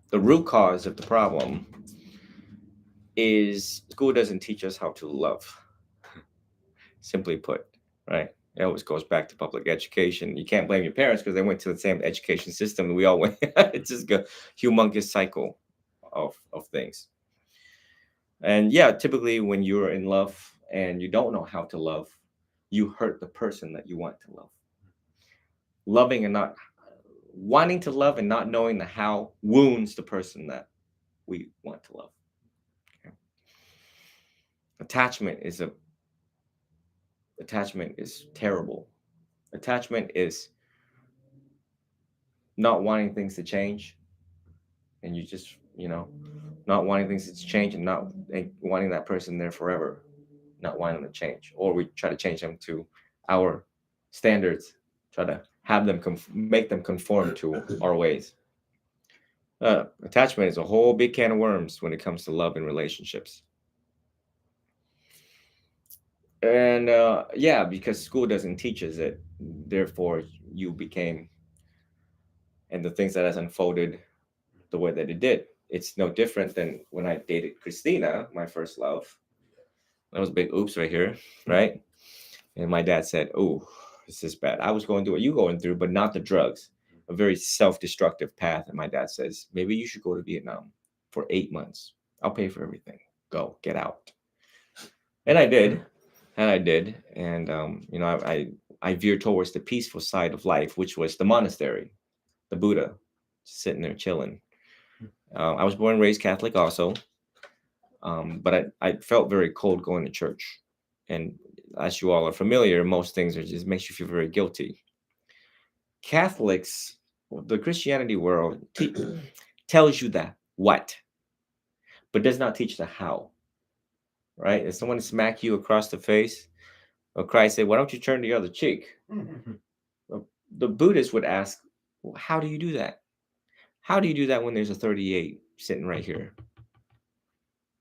The root cause of the problem is school doesn't teach us how to love, simply put, right? It always goes back to public education. You can't blame your parents because they went to the same education system that we all went. It's just a humongous cycle of things. And yeah, typically when you're in love and you don't know how to love, you hurt the person that you want to love. Loving and not wanting to love and not knowing the how wounds the person that we want to love. Okay? Attachment is a Attachment is terrible. Attachment is not wanting things to change, and you just not wanting things to change and not wanting that person there forever, not wanting them to change, or we try to change them to our standards, try to have them make them conform to our ways. Attachment is a whole big can of worms when it comes to love and relationships. And yeah, because school doesn't teach us it, therefore you became, and the things that has unfolded the way that it did. It's no different than when I dated Christina, my first love. That was a big oops right here, right? And my dad said, "Oh, this is bad. I was going through what you going through, but not the drugs. A very self-destructive path." And my dad says, "Maybe you should go to Vietnam for 8 months. I'll pay for everything. Go, get out." And I did, and I veered towards the peaceful side of life, which was the monastery, the Buddha, just sitting there chilling. I was born and raised Catholic also, but I felt very cold going to church. And as you all are familiar, most things are just makes you feel very guilty. Catholics, the Christianity world tells you that what, but does not teach the how. Right? If someone smack you across the face, or Christ said, "Why don't you turn the other cheek?" The Buddhist would ask, well, "How do you do that? How do you do that when there's a 38 sitting right here?"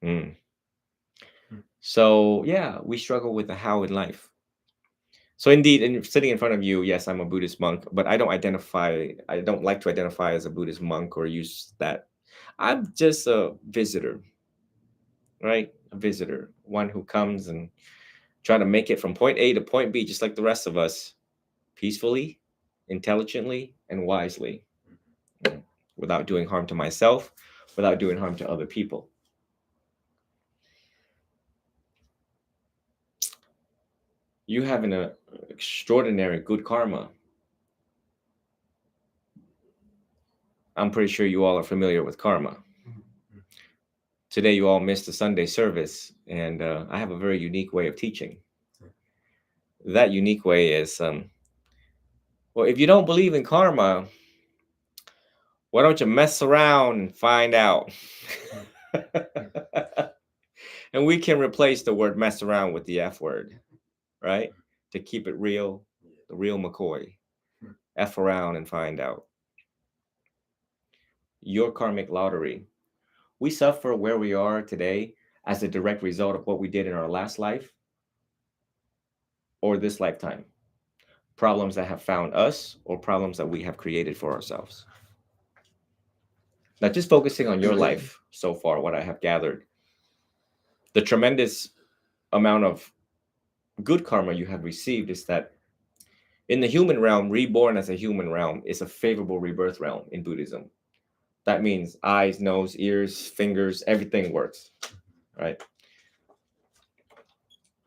Mm. So yeah, we struggle with the how in life. So indeed, and sitting in front of you, yes, I'm a Buddhist monk, but I don't identify. I don't like to identify as a Buddhist monk or use that. I'm just a visitor, right? A visitor, one who comes and try to make it from point A to point B, just like the rest of us, peacefully, intelligently, and wisely, without doing harm to myself, without doing harm to other people. You have an extraordinary good karma. I'm pretty sure you all are familiar with karma. Today, you all missed the Sunday service, and I have a very unique way of teaching. That unique way is, well, if you don't believe in karma, why don't you mess around and find out? And we can replace the word mess around with the F word, right? To keep it real, the real McCoy. F around and find out. Your karmic lottery. We suffer where we are today as a direct result of what we did in our last life or this lifetime. Problems that have found us or problems that we have created for ourselves. Now, just focusing on your life so far, what I have gathered, the tremendous amount of good karma you have received is that in the human realm, reborn as a human realm is a favorable rebirth realm in Buddhism. That means eyes, nose, ears, fingers, everything works, right?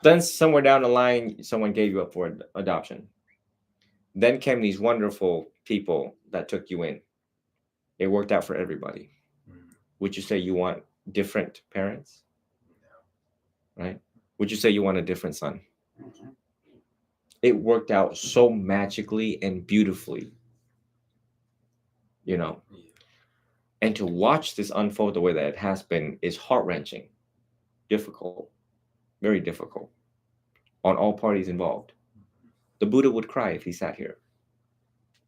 Then somewhere down the line, someone gave you up for adoption. Then came these wonderful people that took you in. It worked out for everybody. Would you say you want different parents? Right? Would you say you want a different son? It worked out so magically and beautifully, you know. And to watch this unfold the way that it has been is heart wrenching, difficult, very difficult on all parties involved. The Buddha would cry if he sat here.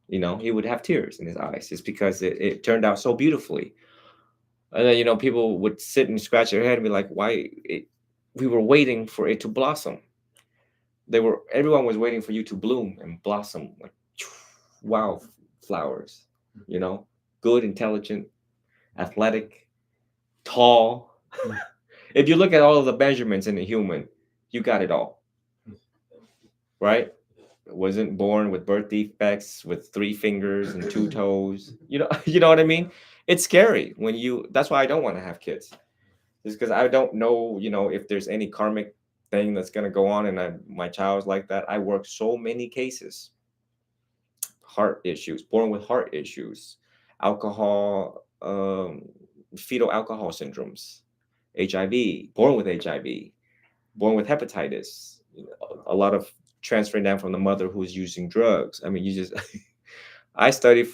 He would have tears in his eyes just because it turned out so beautifully. And then, people would sit and scratch their head and be like, why? We were waiting for it to blossom. Everyone was waiting for you to bloom and blossom. Like, wildflowers, you know, good, intelligent, athletic, tall. If you look at all of the measurements in a human, you got it all, right? Wasn't born with birth defects, with 3 fingers and 2 toes. You know, you know what I mean? It's scary when you. That's why I don't want to have kids. Is because I don't know, you know, if there's any karmic thing that's gonna go on, and my child's like that. I work so many cases, heart issues, born with heart issues, alcohol, fetal alcohol syndromes, HIV, born with HIV, born with hepatitis, a lot of transferring down from the mother who's using drugs. I mean, you just, I study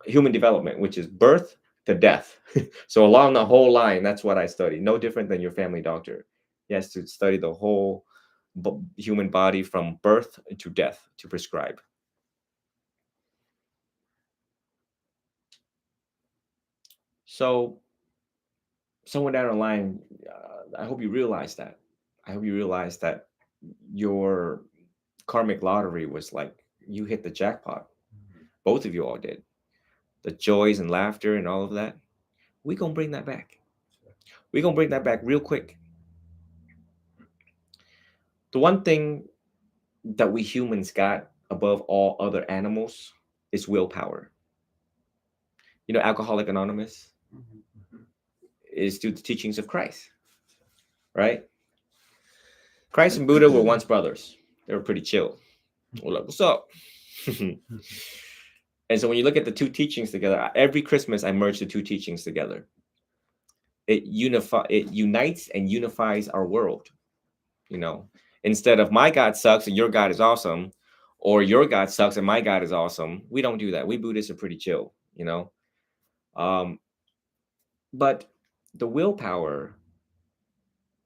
human development, which is birth to death. So along the whole line, that's what I study. No different than your family doctor. He has to study the whole human body from birth to death to prescribe. So somewhere down the line, I hope you realize that. I hope you realize that your karmic lottery was like you hit the jackpot. Both of you all did. The joys and laughter and all of that. We gonna bring that back. We gonna bring that back real quick. The one thing that we humans got above all other animals is willpower. You know, Alcoholic Anonymous is due to the teachings of Christ, right? Christ and Buddha were once brothers. They were pretty chill. Well, like, what's up? And so when you look at the two teachings together, every Christmas I merge the two teachings together. It unites and unifies our world. You know, instead of my God sucks and your God is awesome, or your God sucks and my God is awesome, we don't do that. We Buddhists are pretty chill, you know. But the willpower,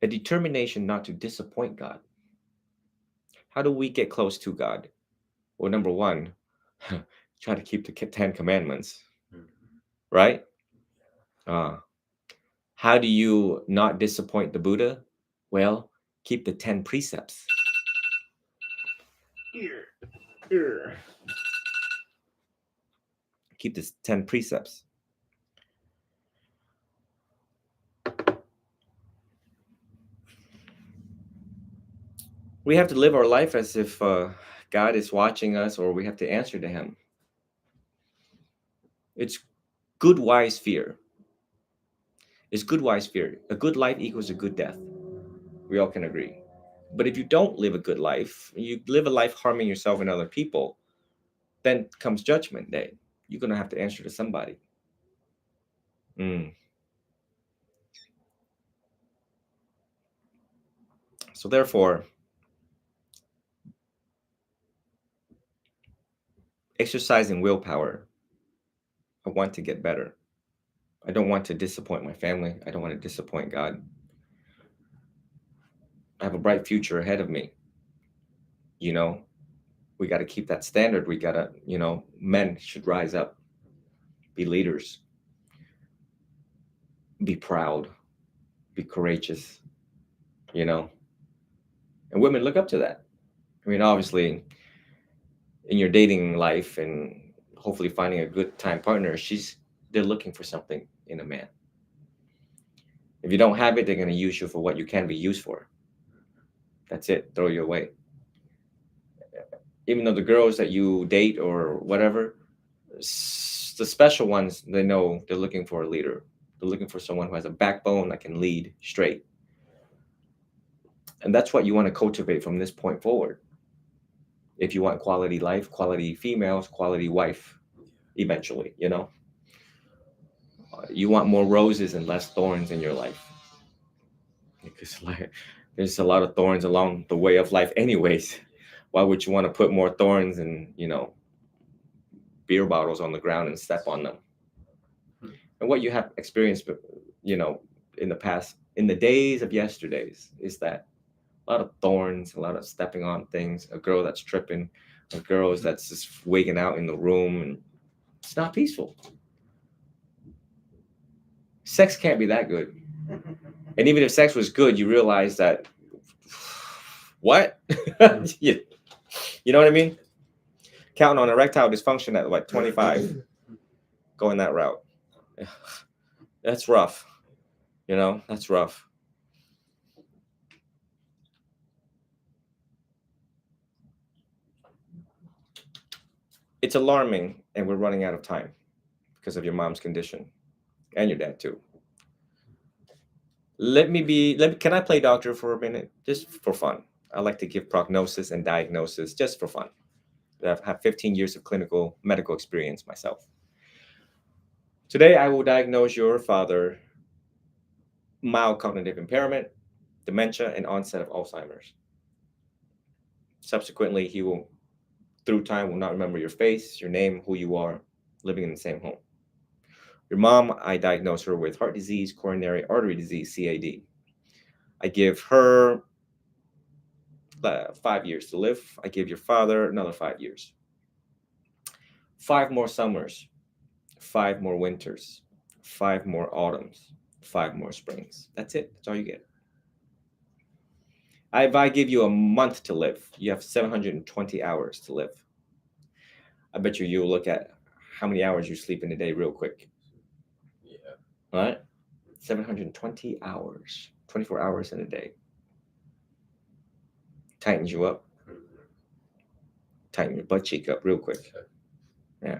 a determination not to disappoint God. How do we get close to God? Well, number one, try to keep the 10 Commandments, right? How do you not disappoint the Buddha? Well, keep the 10 precepts. Keep the 10 precepts. We have to live our life as if God is watching us, or we have to answer to him. It's good, wise fear. It's good, wise fear. A good life equals a good death. We all can agree. But if you don't live a good life, you live a life harming yourself and other people, then comes judgment day. You're going to have to answer to somebody. So therefore, exercising willpower, I want to get better. I don't want to disappoint my family. I don't want to disappoint God. I have a bright future ahead of me. You know, we got to keep that standard. We got to, you know, men should rise up, be leaders, be proud, be courageous, you know, and women look up to that. I mean, obviously, in your dating life and hopefully finding a good time partner, they're looking for something in a man. If you don't have it, they're going to use you for what you can be used for. That's it. Throw you away. Even though the girls that you date or whatever, the special ones, they know they're looking for a leader. They're looking for someone who has a backbone that can lead straight. And that's what you want to cultivate from this point forward. If you want quality life, quality females, quality wife, eventually, you know. You want more roses and less thorns in your life. Because there's a lot of thorns along the way of life anyways. Why would you want to put more thorns and, you know, beer bottles on the ground and step on them? And what you have experienced, you know, in the past, in the days of yesterdays, is that a lot of thorns, a lot of stepping on things, a girl that's tripping, a girl that's just waking out in the room, and it's not peaceful. Sex can't be that good. And even if sex was good, you realize that, what? You know what I mean? counting on erectile dysfunction at like 25, going that route. That's rough. That's rough. It's alarming, and we're running out of time because of your mom's condition and your dad too. Can I play doctor for a minute? Just for fun. I like to give prognosis and diagnosis just for fun. I've had 15 years of clinical medical experience myself. Today, I will diagnose your father mild cognitive impairment, dementia, and onset of Alzheimer's. Subsequently, he will, through time, will not remember your face, your name, who you are, living in the same home. Your mom, I diagnose her with heart disease, coronary artery disease, CAD. I give her 5 years to live. I give your father another 5 years. 5 more summers, 5 more winters, 5 more autumns, 5 more springs. That's it. That's all you get. If I give you a month to live, you have 720 hours to live. I bet you'll look at how many hours you sleep in a day real quick. Yeah. All right? 720 hours, 24 hours in a day. Tightens you up. Tighten your butt cheek up real quick. Yeah.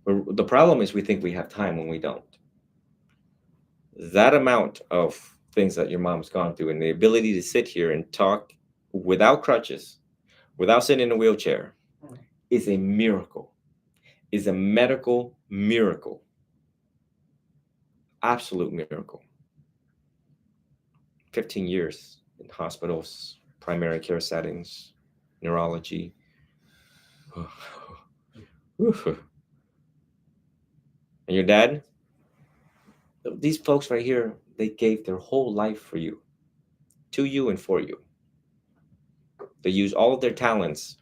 But the problem is we think we have time when we don't. That amount of things that your mom's gone through and the ability to sit here and talk without crutches, without sitting in a wheelchair, is a miracle, is a medical miracle. Absolute miracle. 15 years in hospitals, primary care settings, neurology. And your dad? These folks right here, they gave their whole life for you, to you and for you. They use all of their talents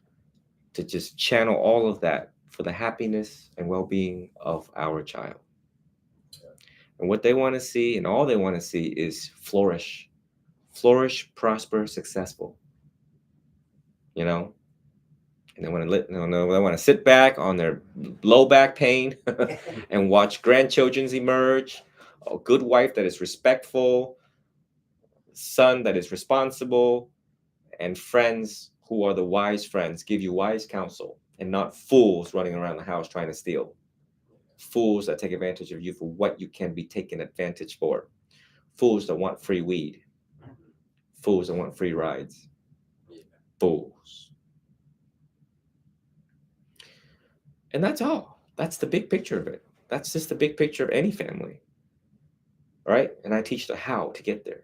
to just channel all of that for the happiness and well-being of our child. And what they want to see, and all they want to see, is flourish, prosper, successful. And they want to sit back on their low back pain and watch grandchildren emerge, a good wife that is respectful, son that is responsible, and friends who are the wise friends, give you wise counsel, and not fools running around the house trying to steal. Fools that take advantage of you for what you can be taken advantage for. Fools that want free weed. Fools that want free rides. Fools. And that's all. That's the big picture of it. That's just the big picture of any family. Right? And I teach the how to get there.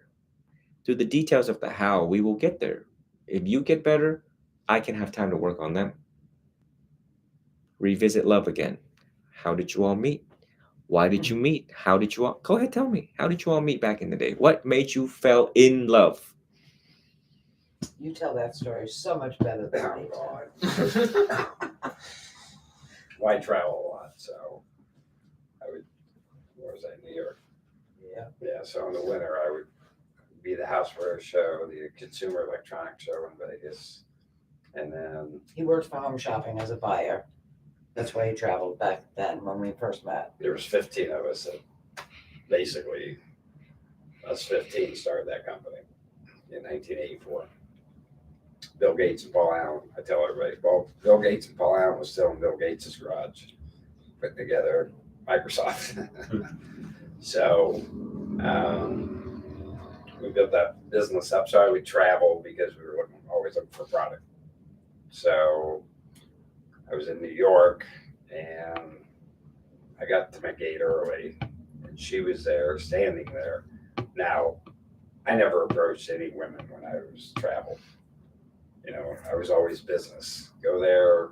Through the details of the how, we will get there. If you get better, I can have time to work on them. Revisit love again. How did you all meet? Why did you meet? How did you all... Go ahead, tell me. How did you all meet back in the day? What made you fell in love? You tell that story so much better than me. Well, I travel a lot, so where was I, New York? Yeah, so in the winter I would be the Housewares show, the Consumer Electronics show in Vegas, and then... He worked for Home Shopping as a buyer. That's why he traveled back then when we first met. There was 15 of us that basically, us 15 started that company in 1984. Bill Gates and Paul Allen, I tell everybody, Bill Gates and Paul Allen was still in Bill Gates' garage, putting together Microsoft. So we built that business up. So I would travel because we were always looking for product. So I was in New York and I got to my gate early and she was there, standing there. Now, I never approached any women when I was traveling. I was always business. Go there,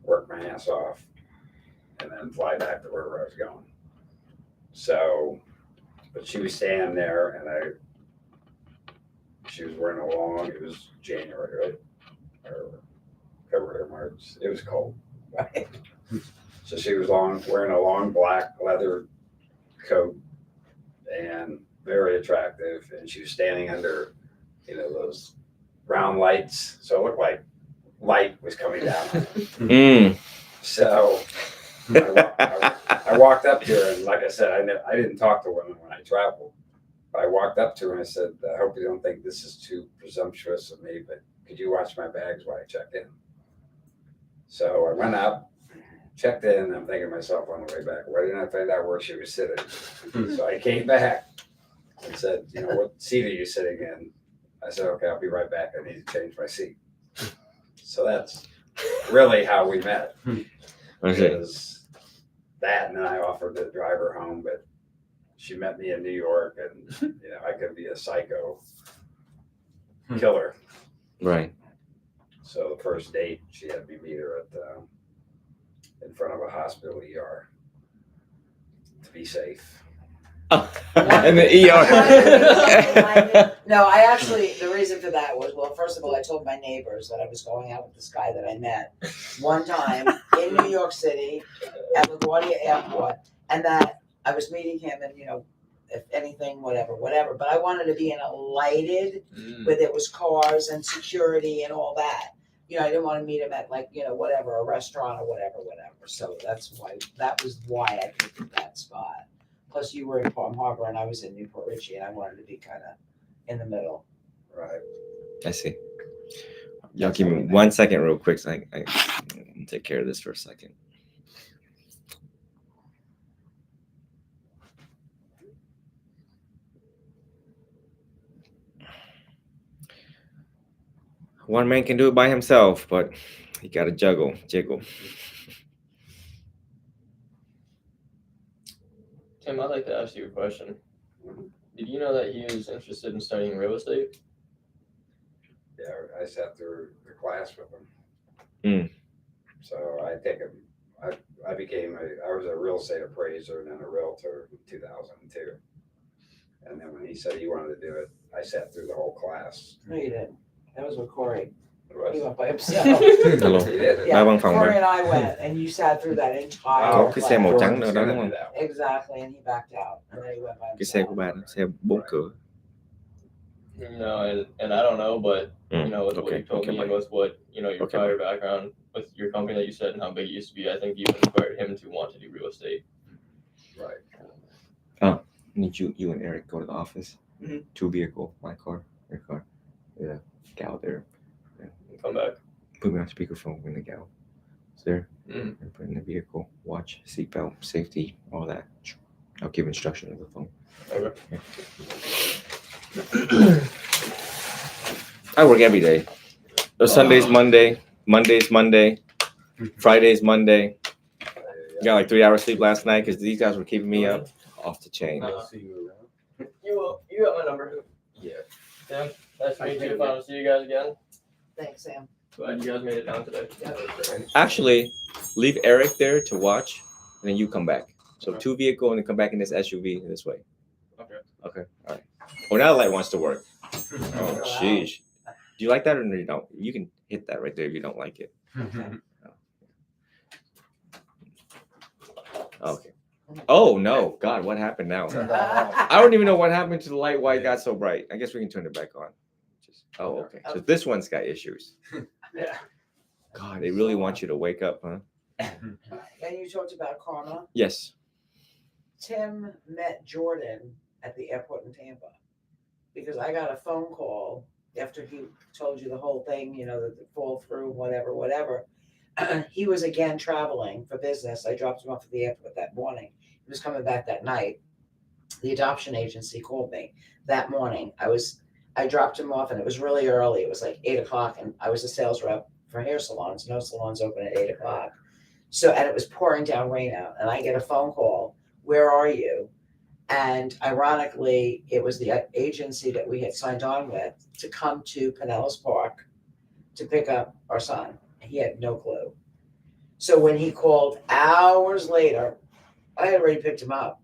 work my ass off, and then fly back to wherever I was going. So, but she was standing there and she was wearing it was January, right? Or February or March. It was cold. Right. So she was wearing a long black leather coat and very attractive. And she was standing under, those brown lights. So it looked like light was coming down. Mm. So I walked up to her, and like I said, I didn't talk to women when I traveled. But I walked up to her and I said, I hope you don't think this is too presumptuous of me, but could you watch my bags while I checked in? So I went up, checked in, and I'm thinking to myself on the way back, why didn't I find out where she was sitting? So I came back and said, what seat are you sitting in? I said, okay, I'll be right back. I need to change my seat. So that's really how we met. Okay. Was that, and then I offered to drive her home, but she met me in New York, and I could be a psycho killer. Right. So the first date, she had me meet her in front of a hospital ER to be safe. And the ER. No, I actually, the reason for that was, well, first of all, I told my neighbors that I was going out with this guy that I met one time in New York City at LaGuardia Airport, and that I was meeting him, and if anything, whatever. But I wanted to be in a lighted, where there was cars and security and all that. I didn't want to meet him at whatever, a restaurant or whatever. So that was why I picked that spot. Plus, you were in Palm Harbor and I was in Newport Richie, and I wanted to be kind of in the middle. Right. I see. Y'all give me 1 second real quick. So I take care of this for a second. One man can do it by himself, but he got to jiggle. Tim, I'd like to ask you a question. Did you know that he is interested in studying real estate? Yeah, I sat through the class with him. So I think I was a real estate appraiser and then a realtor in 2002. And then when he said he wanted to do it, I sat through the whole class. No, you didn't. That was with Corey. It was- He went by himself. Hello. He did. Yeah, Ba phòng Corey mà. and I went, and you sat through that entire Có cái xe màu class. trắng nữa đó Gonna đúng do không? that one. Exactly, and he backed out, and then he went by Cái xe himself. của bạn, xe 4 cửa. And I don't know, but with what Okay, you told okay, me and bye. with what your Okay, prior background with your company that you said and how big it used to be, I think you inspired him to want to do real estate. Right. Need you and Eric go to the office. 2 vehicle, my car, your car. Yeah, gal there. Come back. Put me on speakerphone when the gal is there. Mhm. And put in the vehicle, watch, seatbelt, safety, all that. I'll give instruction on the phone. Okay. I work every day. Sunday's Monday, Monday's Monday, Friday's Monday. Got like 3 hours sleep last night because these guys were keeping me up off the chain. See you around. You got my number. Yeah. Tim, nice to meet you. If I don't see you guys again, Thanks, Sam. glad you guys made it down today. Actually, leave Eric there to watch, and then you come back. So 2 vehicle and then come back in this SUV this way. Okay. Okay. All right. Oh, now the light wants to work. Oh, Wow. sheesh. Do you like that or no, you don't? You can hit that right there if you don't like it. Okay. Oh no, God, what happened now? I don't even know what happened to the light. Why it got so bright? I guess we can turn it back on. Okay. So this one's got issues. Yeah. God, they really want you to wake up, huh? And you talked about karma. Yes. Tim met Jordan at the airport in Tampa because I got a phone call after he told you the whole thing, the fall through, whatever. He was again traveling for business. I dropped him off at the airport that morning. He was coming back that night. The adoption agency called me that morning. I dropped him off and it was really early. It was like 8:00 and I was a sales rep for hair salons. No salons open at 8:00. So, and it was pouring down rain out and I get a phone call. Where are you? And ironically, it was the agency that we had signed on with to come to Pinellas Park to pick up our son. He had no clue. So when he called hours later, I had already picked him up.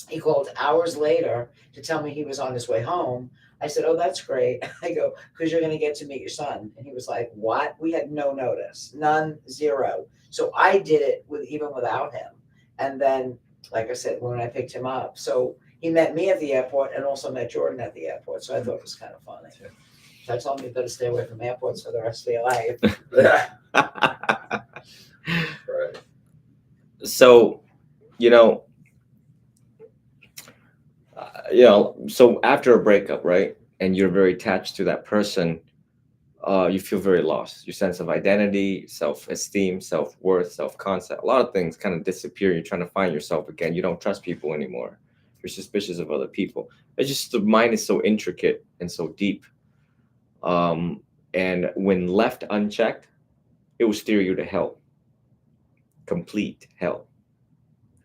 He called hours later to tell me he was on his way home. I said, oh, that's great. I go, because you're going to get to meet your son. And he was like, what? We had no notice, none, zero. So I did it even without him. And then, like I said, when I picked him up, so he met me at the airport and also met Jordan at the airport. So I thought it was kind of funny. I told him you better stay away from airports for the rest of your life. Yeah. Right. So, you know, so after a breakup, right, and you're very attached to that person, you feel very lost. Your sense of identity, self-esteem, self-worth, self-concept, a lot of things kind of disappear. You're trying to find yourself again. You don't trust people anymore. You're suspicious of other people. It's just the mind is so intricate and so deep. And when left unchecked, it will steer you to hell, complete hell.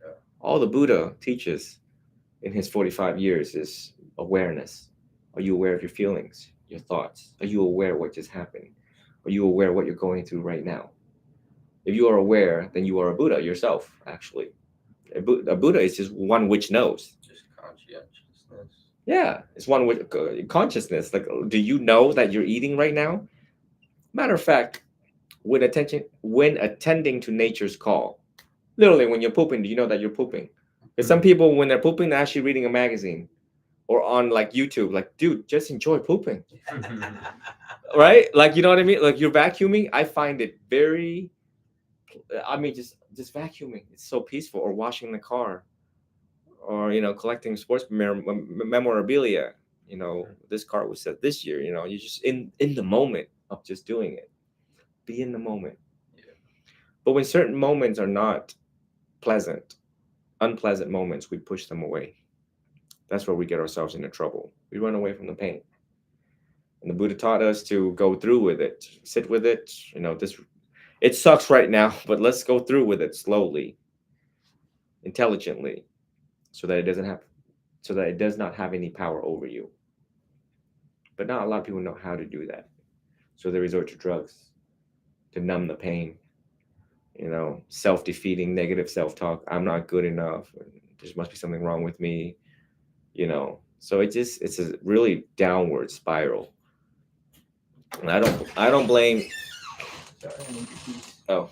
Yeah. All the Buddha teaches in his 45 years is awareness. Are you aware of your feelings, your thoughts? Are you aware of what just happened? Are you aware of what you're going through right now? If you are aware, then you are a Buddha yourself, actually. A Buddha is just one which knows. Just conscientiousness. Yeah, it's one with consciousness. Like, do you know that you're eating right now? Matter of fact, when attending to nature's call, literally when you're pooping, do you know that you're pooping? Because some people, when they're pooping, they're actually reading a magazine or on like YouTube. Like, dude, just enjoy pooping, right? Like, you know what I mean? Like, you're vacuuming. I find it very. I mean, just vacuuming. It's so peaceful. Or washing the car, or collecting sports memorabilia. This car was set this year. You're just in the moment of just doing it. Be in the moment. Yeah. But when certain moments are not pleasant, unpleasant moments, we push them away. That's where we get ourselves into trouble. We run away from the pain. And the Buddha taught us to go through with it, sit with it. It sucks right now, but let's go through with it slowly, intelligently, so that it does not have any power over you. But not a lot of people know how to do that. So they resort to drugs to numb the pain. Self-defeating, negative self-talk. I'm not good enough. There must be something wrong with me. So it's a really downward spiral. And I don't blame. Oh,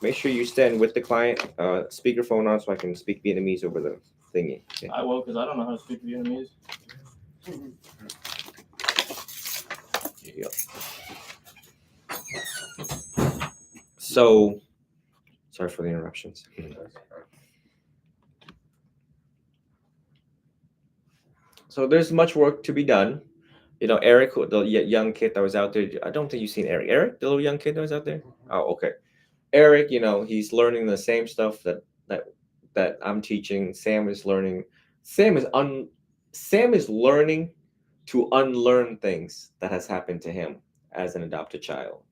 make sure you stand with the client. Speakerphone on so I can speak Vietnamese over the thingy. Okay. I will, because I don't know how to speak Vietnamese. There you go. So, sorry for the interruptions. So there's much work to be done. Eric, the young kid that was out there. I don't think you've seen Eric. Eric, the little young kid that was out there. Oh, okay. Eric, he's learning the same stuff that I'm teaching. Sam is learning. Sam is learning to unlearn things that has happened to him as an adopted child.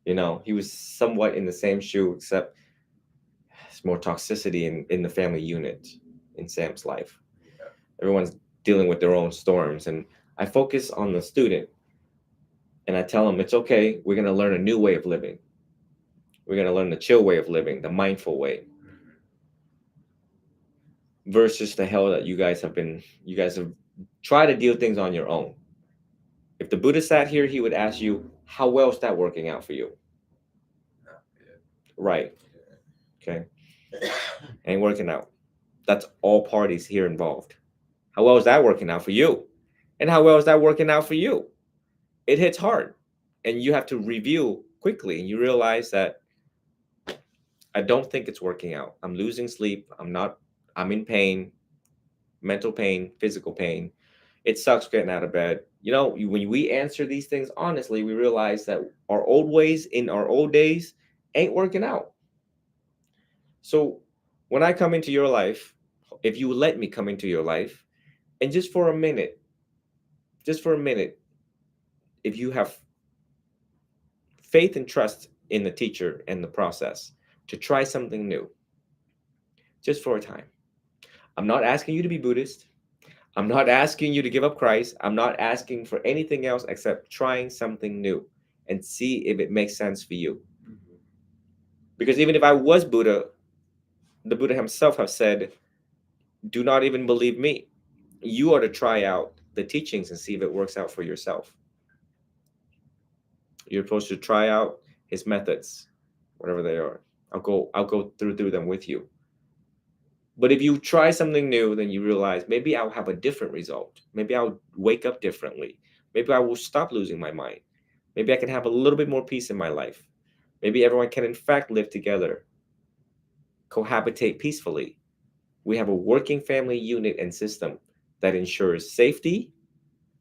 He was somewhat in the same shoe, except it's more toxicity in the family unit in Sam's life. Yeah. Everyone's dealing with their own storms, and I focus on the student, and I tell them it's okay. We're gonna learn a new way of living. We're gonna learn the chill way of living, the mindful way, versus the hell that you guys have tried to deal things on your own. If the Buddha sat here, he would ask you, how well is that working out for you? Right. Okay. Ain't working out. That's all parties here involved. How well is that working out for you? And how well is that working out for you? It hits hard. And you have to review quickly. And you realize that I don't think it's working out. I'm losing sleep. I'm in pain, mental pain, physical pain. It sucks getting out of bed. When we answer these things honestly, we realize that our old ways in our old days ain't working out. So when I come into your life, if you let me come into your life, and just for a minute, if you have faith and trust in the teacher and the process to try something new, just for a time. I'm not asking you to be Buddhist. I'm not asking you to give up Christ. I'm not asking for anything else except trying something new and see if it makes sense for you. Because even if I was Buddha, the Buddha himself have said, do not even believe me. You are to try out the teachings and see if it works out for yourself. You're supposed to try out his methods, whatever they are. I'll go through them with you. But if you try something new, then you realize maybe I'll have a different result. Maybe I'll wake up differently. Maybe I will stop losing my mind. Maybe I can have a little bit more peace in my life. Maybe everyone can, in fact, live together, cohabitate peacefully. We have a working family unit and system that ensures safety,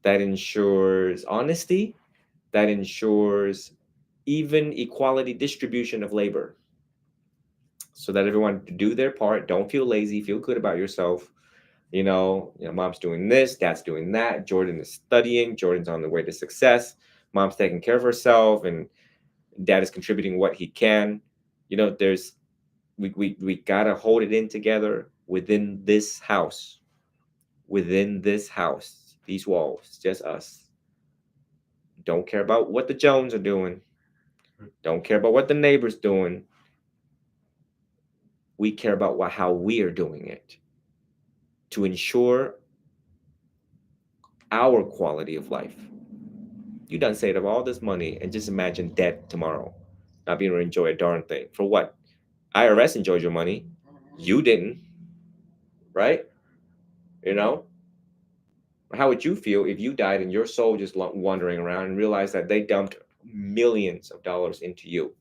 that ensures honesty, that ensures even equality distribution of labor, so that everyone do their part. Don't feel lazy, feel good about yourself. Mom's doing this, dad's doing that, Jordan is studying, Jordan's on the way to success, mom's taking care of herself, and dad is contributing what he can. There's we gotta hold it in together within this house, these walls, just us. Don't care about what the Jones are doing, don't care about what the neighbor's doing. We care about how we are doing it to ensure our quality of life. You done saved up all this money and just imagine debt tomorrow, not being able to enjoy a darn thing. For what? IRS enjoyed your money. You didn't, right? How would you feel if you died and your soul just wandering around and realized that they dumped millions of dollars into you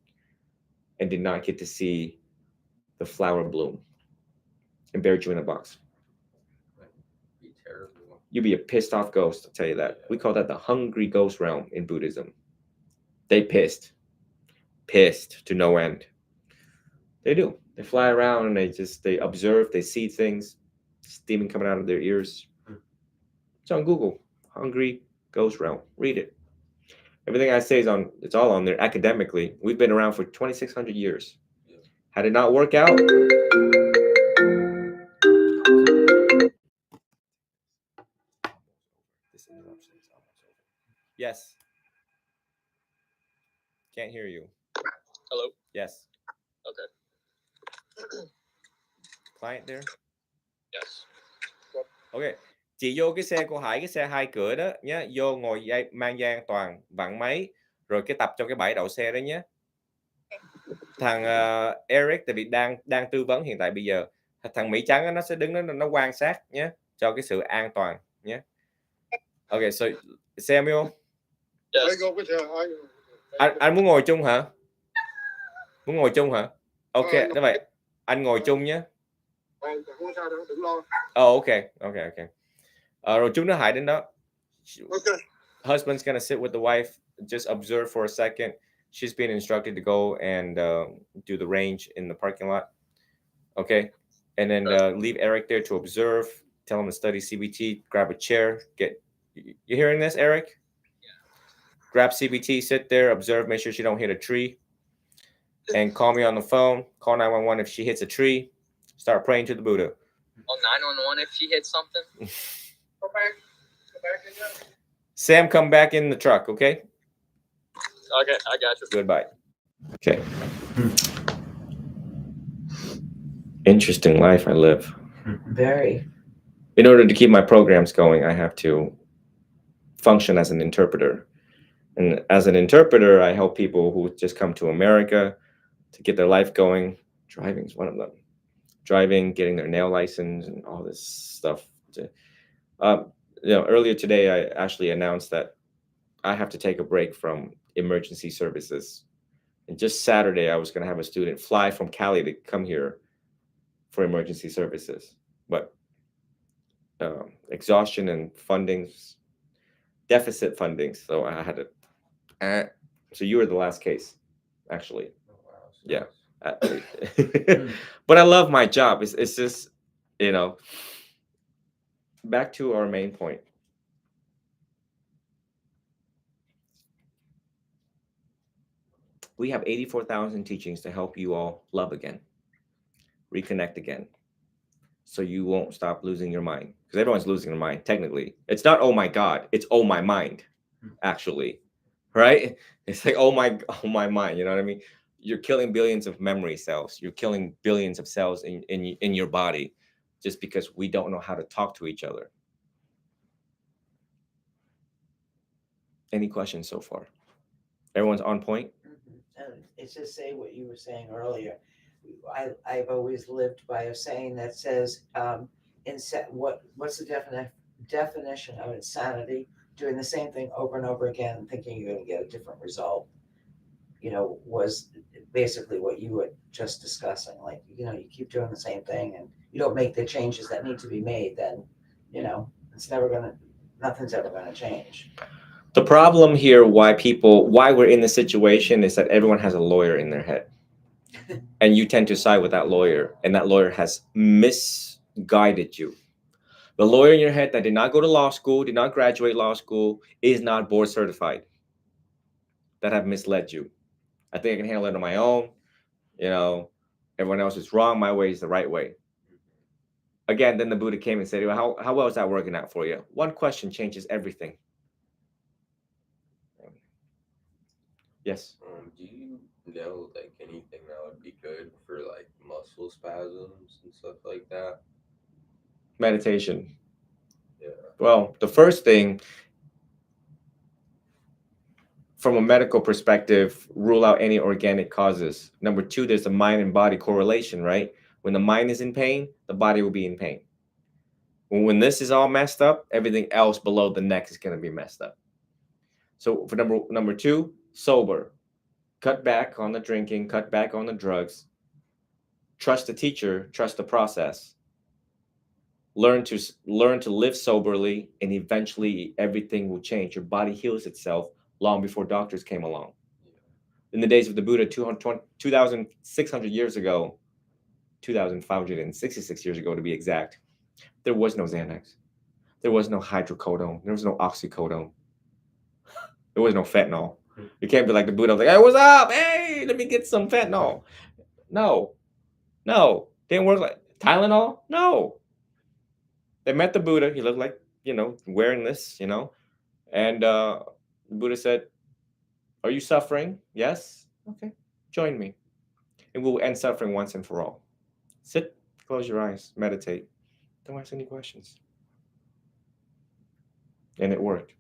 and did not get to see the flower bloom and buried you in a box? Be terrible. You'd be a pissed off ghost, I'll tell you that. We call that the hungry ghost realm in Buddhism. They pissed to no end. They do. They fly around and they observe, they see things, steaming coming out of their ears. It's on Google, hungry ghost realm. Read it. Everything I say it's all on there academically. We've been around for 2,600 years. Had it not work out, this interruption is almost over. Yes. Can't hear you. Hello. Yes. Okay. Client there. Yes. Ok. Chị vô cái xe của Hải, cái xe 2 cửa đó nhá, vô ngồi mang dây an toàn, vặn máy, rồi cái tập trong cái bãi đậu xe đó nhé. Thằng Eric tại vì đang tư vấn hiện tại bây giờ, thằng Mỹ Trắng nó sẽ đứng nó quan sát nhé, cho cái sự an toàn nhé. Ok, so Samuel. Yes. Anh muốn ngồi chung hả? Muốn ngồi chung hả? Ok, đó vậy. Anh ngồi chung nhé. Oh, ok. Rồi chúng nó Hải đến đó. Okay. Husband's gonna sit with the wife, just observe for a second. She's been instructed to go and do the range in the parking lot. Okay, and then leave Eric there to observe. Tell him to study CBT. Grab a chair. You hearing this, Eric? Yeah. Grab CBT. Sit there. Observe. Make sure she don't hit a tree. And call me on the phone. Call 911 if she hits a tree. Start praying to the Buddha. Oh, 911 if she hits something. Go back in there. Sam, come back in the truck, okay? Okay, I got you. Goodbye. Okay. Interesting life I live. Very. In order to keep my programs going, I have to function as an interpreter. And as an interpreter, I help people who just come to America to get their life going. Driving is one of them. Driving, getting their nail license, and all this stuff. Earlier today, I actually announced that I have to take a break from emergency services. And just Saturday, I was going to have a student fly from Cali to come here for emergency services. But exhaustion and fundings, deficit funding. So I had to. So you were the last case, actually. Oh, wow. Yeah. But I love my job. It's just, back to our main point. We have 84,000 teachings to help you all love again, reconnect again, so you won't stop losing your mind. Because everyone's losing their mind, technically. It's not, oh my God, it's oh my mind, actually, right? It's like, oh my mind, you know what I mean? You're killing billions of memory cells. You're killing billions of cells in your body just because we don't know how to talk to each other. Any questions so far? Everyone's on point? And it's just say what you were saying earlier. I've always lived by a saying that says, what's the definition of insanity? Doing the same thing over and over again, thinking you're gonna get a different result, was basically what you were just discussing. Like, you keep doing the same thing and you don't make the changes that need to be made, then, nothing's ever gonna change. The problem here, why we're in this situation, is that everyone has a lawyer in their head. And you tend to side with that lawyer, and that lawyer has misguided you. The lawyer in your head that did not go to law school, did not graduate law school, is not board certified, that have misled you. I think I can handle it on my own. Everyone else is wrong. My way is the right way. Again, then the Buddha came and said, how well is that working out for you? One question changes everything. Yes. Do you know like anything that would be good for like muscle spasms and stuff like that? Meditation. Yeah. Well, the first thing, from a medical perspective, rule out any organic causes. Number two, there's a mind and body correlation, right? When the mind is in pain, the body will be in pain. When this is all messed up, everything else below the neck is going to be messed up. So for number two, sober. Cut back on the drinking, cut back on the drugs. Trust the teacher, trust the process. Learn to live soberly, and eventually everything will change. Your body heals itself long before doctors came along. In the days of the Buddha, 2,600 years ago, 2,566 years ago to be exact, there was no Xanax. There was no hydrocodone. There was no oxycodone. There was no fentanyl. You can't be like the Buddha, like, hey, what's up? Hey, let me get some fentanyl. No. Didn't work like Tylenol? No. They met the Buddha. He looked like, wearing this, and the Buddha said, are you suffering? Yes. Okay. Join me. And we'll end suffering once and for all. Sit, close your eyes, meditate. Don't ask any questions. And it worked.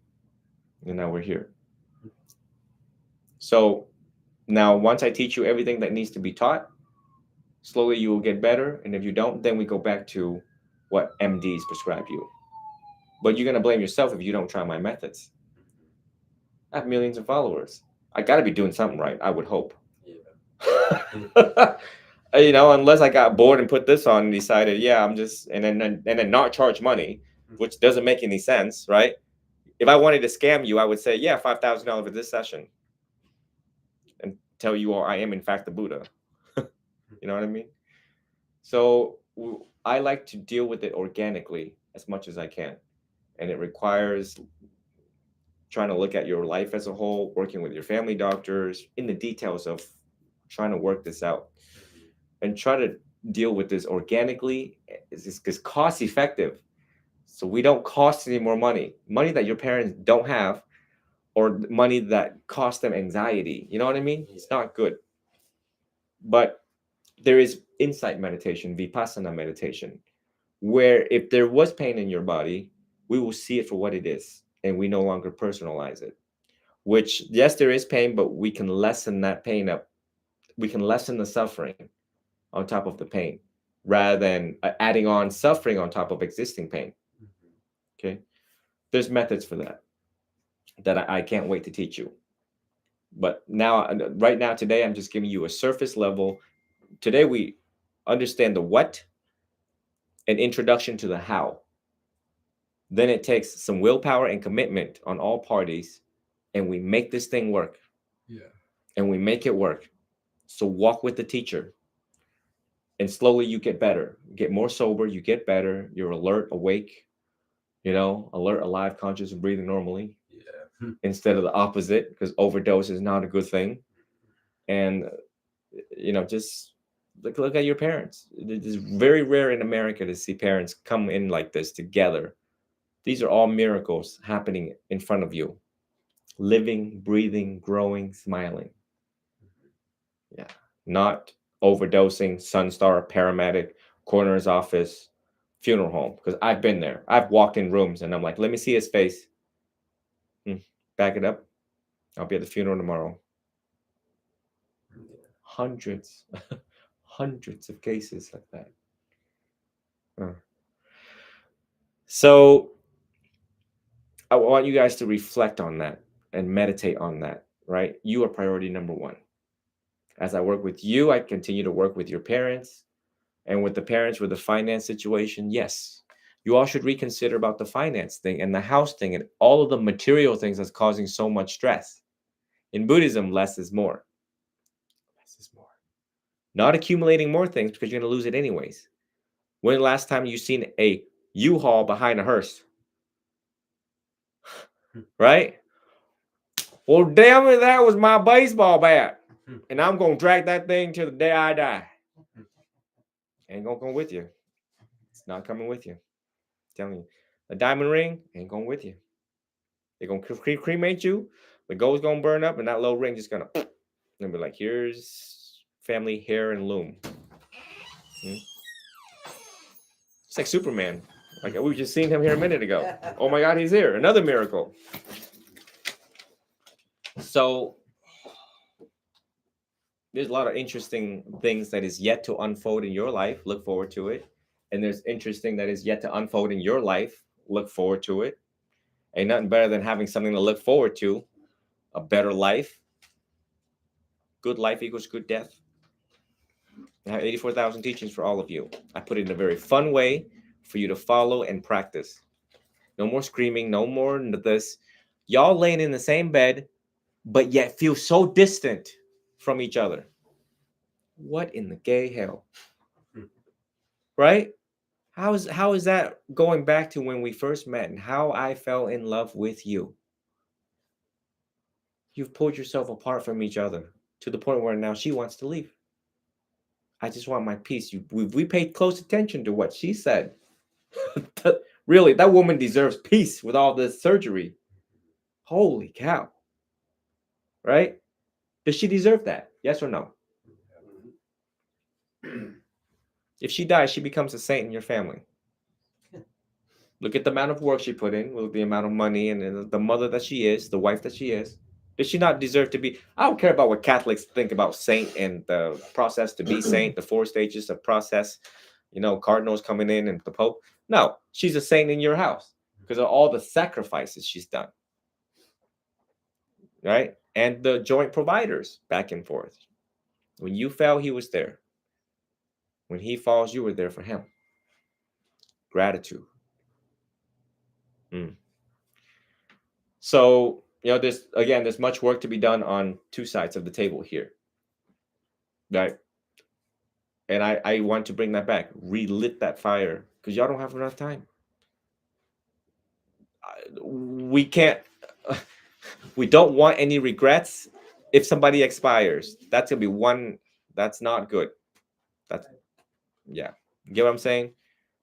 And now we're here. So now once I teach you everything that needs to be taught, slowly you will get better. And if you don't, then we go back to what MDs prescribe you. But you're going to blame yourself if you don't try my methods. I have millions of followers. I got to be doing something right, I would hope. Yeah. Unless I got bored and put this on and decided, I'm just, and then not charge money, which doesn't make any sense, right? If I wanted to scam you, I would say, $5,000 for this session, and tell you all I am in fact the Buddha. You know what I mean? So I like to deal with it organically as much as I can, and it requires trying to look at your life as a whole, working with your family doctors in the details of trying to work this out, and try to deal with this organically. Is cost effective, so we don't cost any more money that your parents don't have, or money that costs them anxiety. You know what I mean? It's not good. But there is insight meditation, vipassana meditation, where if there was pain in your body, we will see it for what it is, and we no longer personalize it. Which, yes, there is pain, but we can lessen that pain up. We can lessen the suffering on top of the pain, rather than adding on suffering on top of existing pain. Okay, there's methods for that I can't wait to teach you. But right now, today, I'm just giving you a surface level. Today, we understand the what, an introduction to the how. Then it takes some willpower and commitment on all parties, and we make this thing work. Yeah. And we make it work. So walk with the teacher, and slowly you get better, get more sober, you get better, you're alert, awake, alert, alive, conscious, and breathing normally. Yeah. Instead of the opposite, because overdose is not a good thing. And, just look at your parents. It is very rare in America to see parents come in like this together. These are all miracles happening in front of you. Living, breathing, growing, smiling. Yeah. Not overdosing, Sunstar, paramedic, coroner's office, funeral home. Because I've been there. I've walked in rooms and I'm like, let me see his face. Back it up. I'll be at the funeral tomorrow. Hundreds Hundreds of cases like that. So I want you guys to reflect on that and meditate on that, right? You are priority number one. As I work with you, I continue to work with your parents and with the parents with the finance situation. Yes, you all should reconsider about the finance thing and the house thing and all of the material things that's causing so much stress. In Buddhism, less is more. Less is more. Not accumulating more things because you're going to lose it anyways. When the last time you seen a U-Haul behind a hearse? Right? Well, damn it, that was my baseball bat. And I'm going to drag that thing till the day I die. Ain't going to come with you. It's not coming with you. I'm telling you. A diamond ring ain't going with you. They're going to cremate you. The gold's going to burn up, and that little ring just going to be like, here's family hair and loom. It's like Superman. Like we just seen him here a minute ago. Oh my God, he's here. Another miracle. So there's a lot of interesting things that is yet to unfold in your life. Look forward to it. And there's interesting that is yet to unfold in your life. Look forward to it. Ain't nothing better than having something to look forward to. A better life. Good life equals good death. I have 84,000 teachings for all of you. I put it in a very fun way for you to follow and practice. No more screaming, no more this. Y'all laying in the same bed, but yet feel so distant from each other. What in the gay hell? Right? How is that going back to when we first met and how I fell in love with you? You've pulled yourself apart from each other to the point where now she wants to leave. I just want my peace. We paid close attention to what she said. Really, that woman deserves peace with all this surgery. Holy cow. Right? Does she deserve that? Yes or no? If she dies, she becomes a saint in your family. Look at the amount of work she put in, look at the amount of money and the mother that she is, the wife that she is. Does she not deserve to be? I don't care about what Catholics think about saint and the process to be saint, the 4 stages of process, cardinals coming in and the Pope. No, she's a saint in your house because of all the sacrifices she's done. Right? And the joint providers back and forth. When you fell, he was there. When he falls, you were there for him. Gratitude. So, there's much work to be done on 2 sides of the table here. Right? And I want to bring that back. Relit that fire because y'all don't have enough time. We can't. We don't want any regrets if somebody expires. That's going to be one. That's not good. Yeah. You get what I'm saying?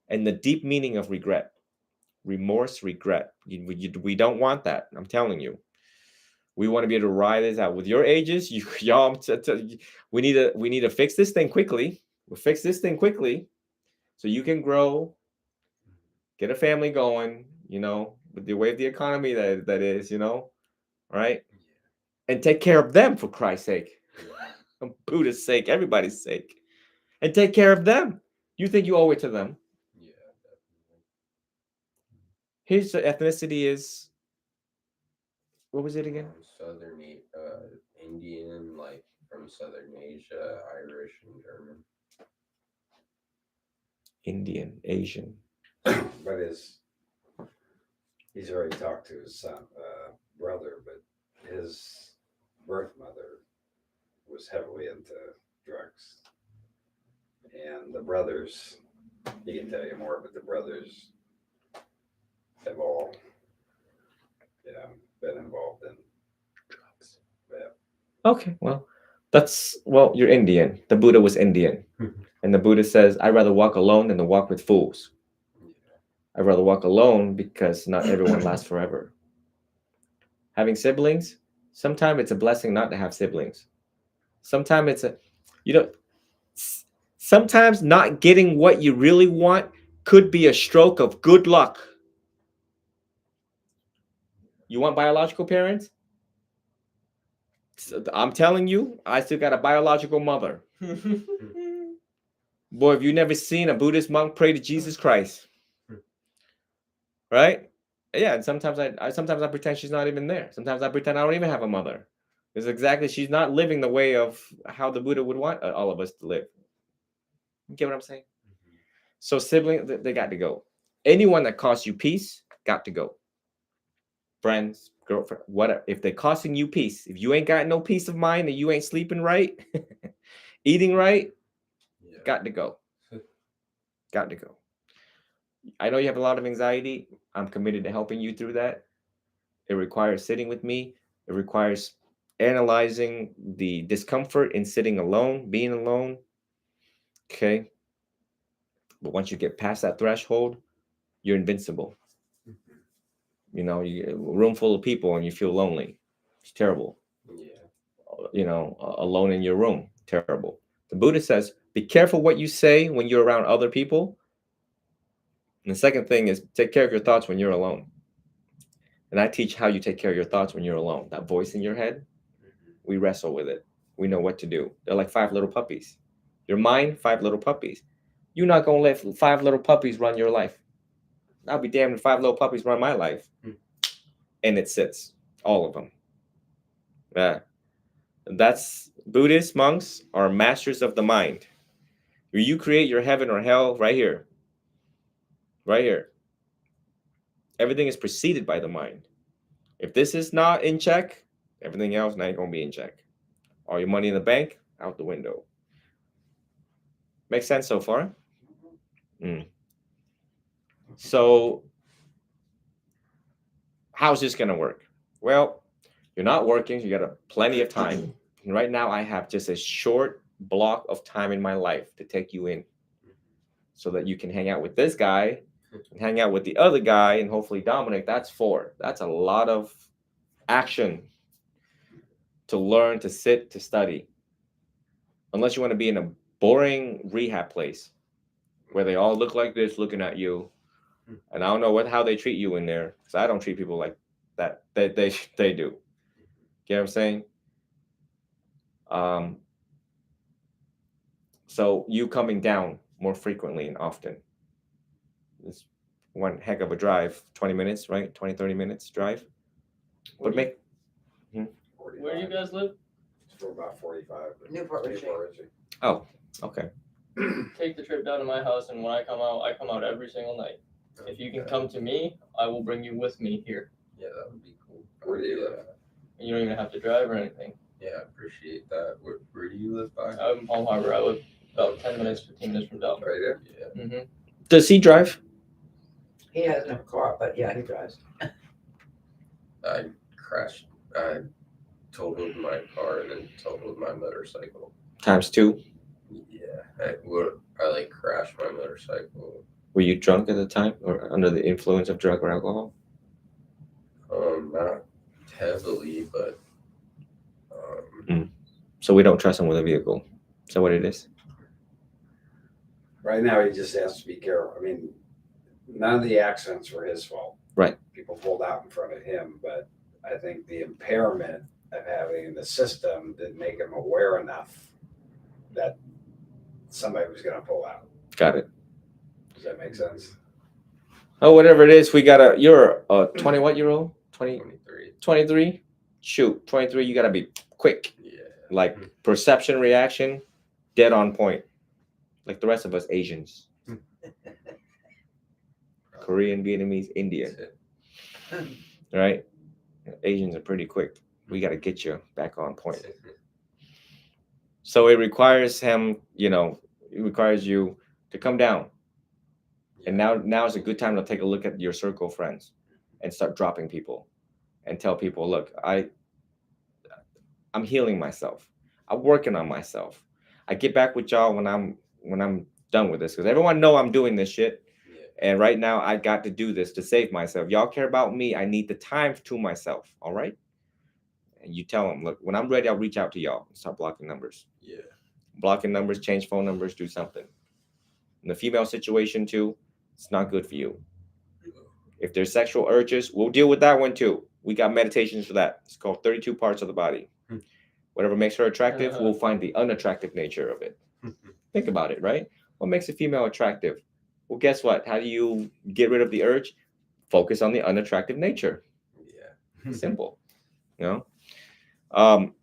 And the deep meaning of regret. Remorse, regret. We don't want that. I'm telling you. We want to be able to ride this out. With your ages, y'all, we need to fix this thing quickly. We'll fix this thing quickly so you can grow, get a family going, with the way of the economy that is, right? And take care of them for Christ's sake. For Buddha's sake, everybody's sake. And take care of them. You think you owe it to them. Yeah, definitely. His ethnicity is, what was it again? Southern Indian, like from Southern Asia, Irish and German. Indian, Asian. But he's already talked to his son, brother, but his birth mother was heavily into drugs. And the brothers, he can tell you more, but the brothers have all, been involved in drugs. Yeah. Okay, well, you're Indian. The Buddha was Indian. And the Buddha says, I'd rather walk alone than to walk with fools. I'd rather walk alone because not everyone lasts forever. Having siblings, sometimes it's a blessing not to have siblings. Sometimes sometimes not getting what you really want could be a stroke of good luck. You want biological parents? So I'm telling you, I still got a biological mother. Boy, have you never seen a Buddhist monk pray to Jesus Christ? Right? Yeah, and sometimes I pretend she's not even there. Sometimes I pretend I don't even have a mother. It's exactly, she's not living the way of how the Buddha would want all of us to live. You get what I'm saying? So siblings, they got to go. Anyone that costs you peace, got to go. Friends, girlfriend, whatever. If they're costing you peace, if you ain't got no peace of mind and you ain't sleeping right, eating right, Yeah. got to go. Got to go. I know you have a lot of anxiety. I'm committed to helping you through that. It requires sitting with me. It requires analyzing the discomfort in sitting alone, being alone. Okay. But once you get past that threshold, you're invincible. You know, you a room full of people and you feel lonely. It's terrible. Yeah. You know, alone in your room. Terrible. The Buddha says, be careful what you say when you're around other people. And the second thing is take care of your thoughts when you're alone. And I teach how you take care of your thoughts when you're alone. That voice in your head, we wrestle with it. We know what to do. They're like 5 little puppies. Your mind, 5 little puppies. You're not going to let 5 little puppies run your life. I'll be damned if 5 little puppies run my life. And it sits, all of them. Yeah. That's Buddhist monks are masters of the mind. You create your heaven or hell right here. Right here. Everything is preceded by the mind. If this is not in check, everything else not going to be in check. All your money in the bank, out the window. Makes sense so far? So, how's this going to work? Well, you're not working. You got plenty of time. And right now, I have just a short block of time in my life to take you in so that you can hang out with this guy and hang out with the other guy and hopefully Dominic. That's 4. That's a lot of action to learn, to sit, to study. Unless you want to be in a boring rehab place where they all look like this looking at you. And I don't know how they treat you in there, because I don't treat people like that. They do. Get what I'm saying? So you coming down more frequently and often. It's one heck of a drive, 20 minutes, right? 20, 30 minutes drive. But make 45. Where do you guys live? For about 45. but Newport Richey. Oh, okay. Take the trip down to my house, and when I come out every single night. If you can come to me, I will bring you with me here. Yeah, that would be cool. Where do you live? And you don't even have to drive or anything. Yeah, I appreciate that. Where do you live by? I'm in Palm Harbor. I live about 10 minutes, 15 minutes from Dalton. Right there. Yeah. Mm-hmm. Does he drive? He has no car, but yeah, he drives. I crashed. I totaled my car and then totaled my motorcycle. ×2. Yeah, I like crashed my motorcycle. Were you drunk at the time or under the influence of drug or alcohol? Not heavily, but So we don't trust him with a vehicle. Is that what it is? Right now, he just has to be careful. I mean, none of the accidents were his fault. Right. People pulled out in front of him, but I think the impairment of having the system didn't make him aware enough that somebody was going to pull out. Got it. Does that make sense? Oh, whatever it is, you're a 20-what-year-old? 23. 23? Shoot, 23, you gotta be quick. Yeah. Like perception, reaction, dead on point. Like the rest of us Asians. Korean, Vietnamese, Indian, right? Asians are pretty quick. We gotta get you back on point. So it requires him, it requires you to come down. And now is a good time to take a look at your circle of friends and start dropping people and tell people, look, I'm healing myself. I'm working on myself. I get back with y'all when I'm done with this, because everyone know I'm doing this shit. Yeah. And right now I got to do this to save myself. Y'all care about me. I need the time to myself. All right. And you tell them, look, when I'm ready, I'll reach out to y'all and start blocking numbers. Yeah. Blocking numbers, change phone numbers, do something. In the female situation too, it's not good for you. If there's sexual urges, we'll deal with that one too. We got meditations for that. It's called 32 parts of the body. Whatever makes her attractive, we'll find the unattractive nature of it. Think about it, right? What makes a female attractive? Well, guess what? How do you get rid of the urge? Focus on the unattractive nature. Yeah. Simple, you know.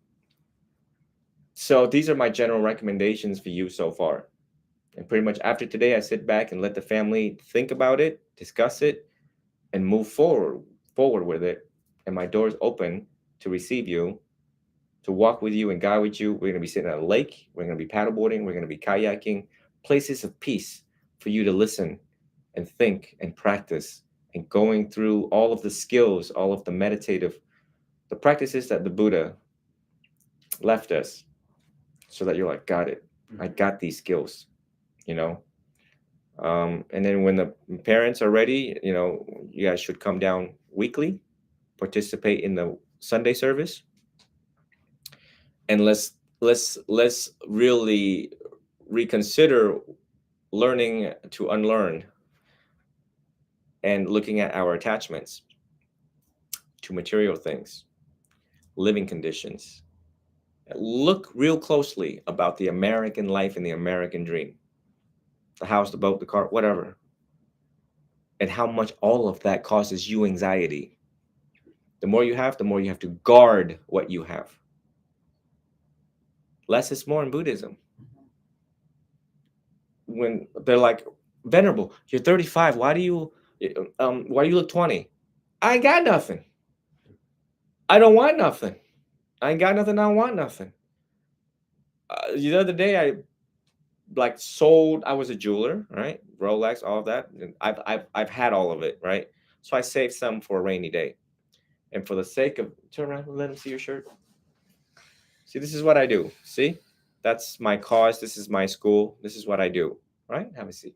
So these are my general recommendations for you so far. And pretty much after today, I sit back and let the family think about it, discuss it, and move forward with it. And my door is open to receive you, to walk with you and guide with you. We're gonna be sitting at a lake. We're gonna be paddleboarding. We're gonna be kayaking. Places of peace for you to listen and think and practice, and going through all of the skills, all of the meditative, the practices that the Buddha left us, so that you're like, got it. I got these skills, you know. And then when the parents are ready, you know, you guys should come down weekly, participate in the Sunday service, and let's really reconsider learning to unlearn and looking at our attachments to material things, living conditions. Look real closely about the American life and the American dream, the house, the boat, the car, whatever, and how much all of that causes you anxiety. The more you have, the more you have to guard what you have. Less is more in Buddhism. When they're like, Venerable, you're 35. Why do you look 20? I ain't got nothing. I don't want nothing. I ain't got nothing. I don't want nothing. The other day, I sold. I was a jeweler, right? Rolex, all of that. And I've had all of it, right? So I saved some for a rainy day, and for the sake of turn around and let them see your shirt. See, this is what I do. See, that's my cause. This is my school. This is what I do. Right? Have a seat.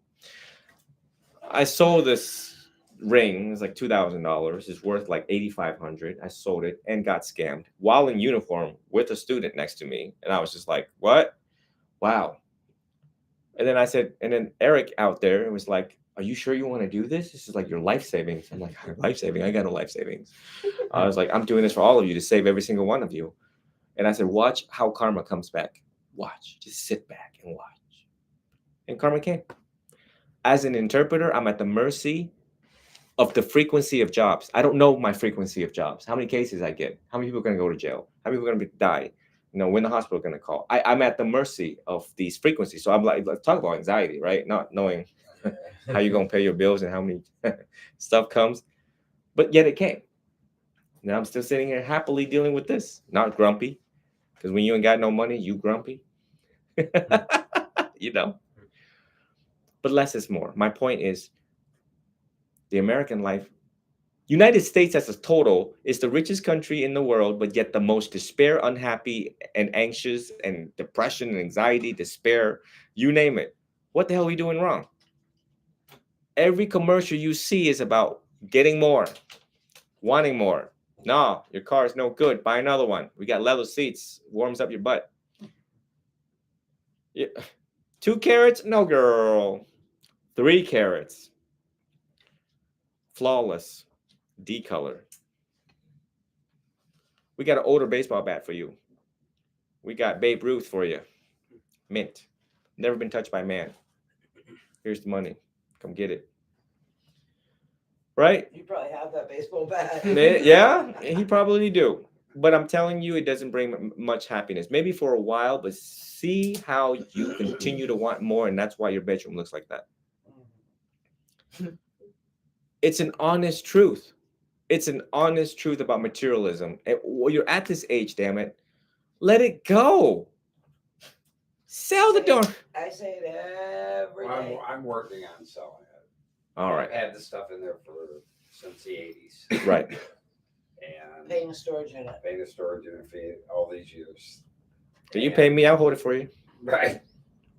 I sold this ring. It's like $2,000. It's worth like $8,500. I sold it and got scammed while in uniform with a student next to me, and I was just like, "What? Wow." And then I said, and then Eric out there was like, "Are you sure you want to do this? This is like your life savings." I'm like, "Life saving? I got no life savings." I was like, "I'm doing this for all of you to save every single one of you." And I said, "Watch how karma comes back. Watch. Just sit back and watch." And karma came. As an interpreter, I'm at the mercy of the frequency of jobs. I don't know my frequency of jobs. How many cases I get? How many people are going to go to jail? How many people are going to die? You know, when the hospital going to call? I'm at the mercy of these frequencies. So I'm like talk about anxiety, right? Not knowing how you're going to pay your bills and how many stuff comes. But yet it came. Now I'm still sitting here happily dealing with this, not grumpy. Because when you ain't got no money, you grumpy. You know. But less is more. My point is, the American life, United States as a total is the richest country in the world, but yet the most despair, unhappy, and anxious, and depression, and anxiety, despair, you name it. What the hell are we doing wrong? Every commercial you see is about getting more, wanting more. No, your car is no good. Buy another one. We got leather seats. Warms up your butt. Yeah. 2 carats? No, girl. 3 carats. Flawless. D-color. We got an older baseball bat for you. We got Babe Ruth for you. Mint. Never been touched by man. Here's the money. Come get it. Right? You probably have that baseball bat. Yeah, he probably do. But I'm telling you, it doesn't bring much happiness. Maybe for a while, but see how you continue to want more, and that's why your bedroom looks like that. It's an honest truth. It's an honest truth about materialism. And you're at this age, damn it. Let it go. Sell the darn. I say it every day. I'm working on selling it. All right. I've had this stuff in there since the 80s. Right. And Paying a storage unit. paying a storage unit fee all these years. So you pay me, I'll hold it for you. Right.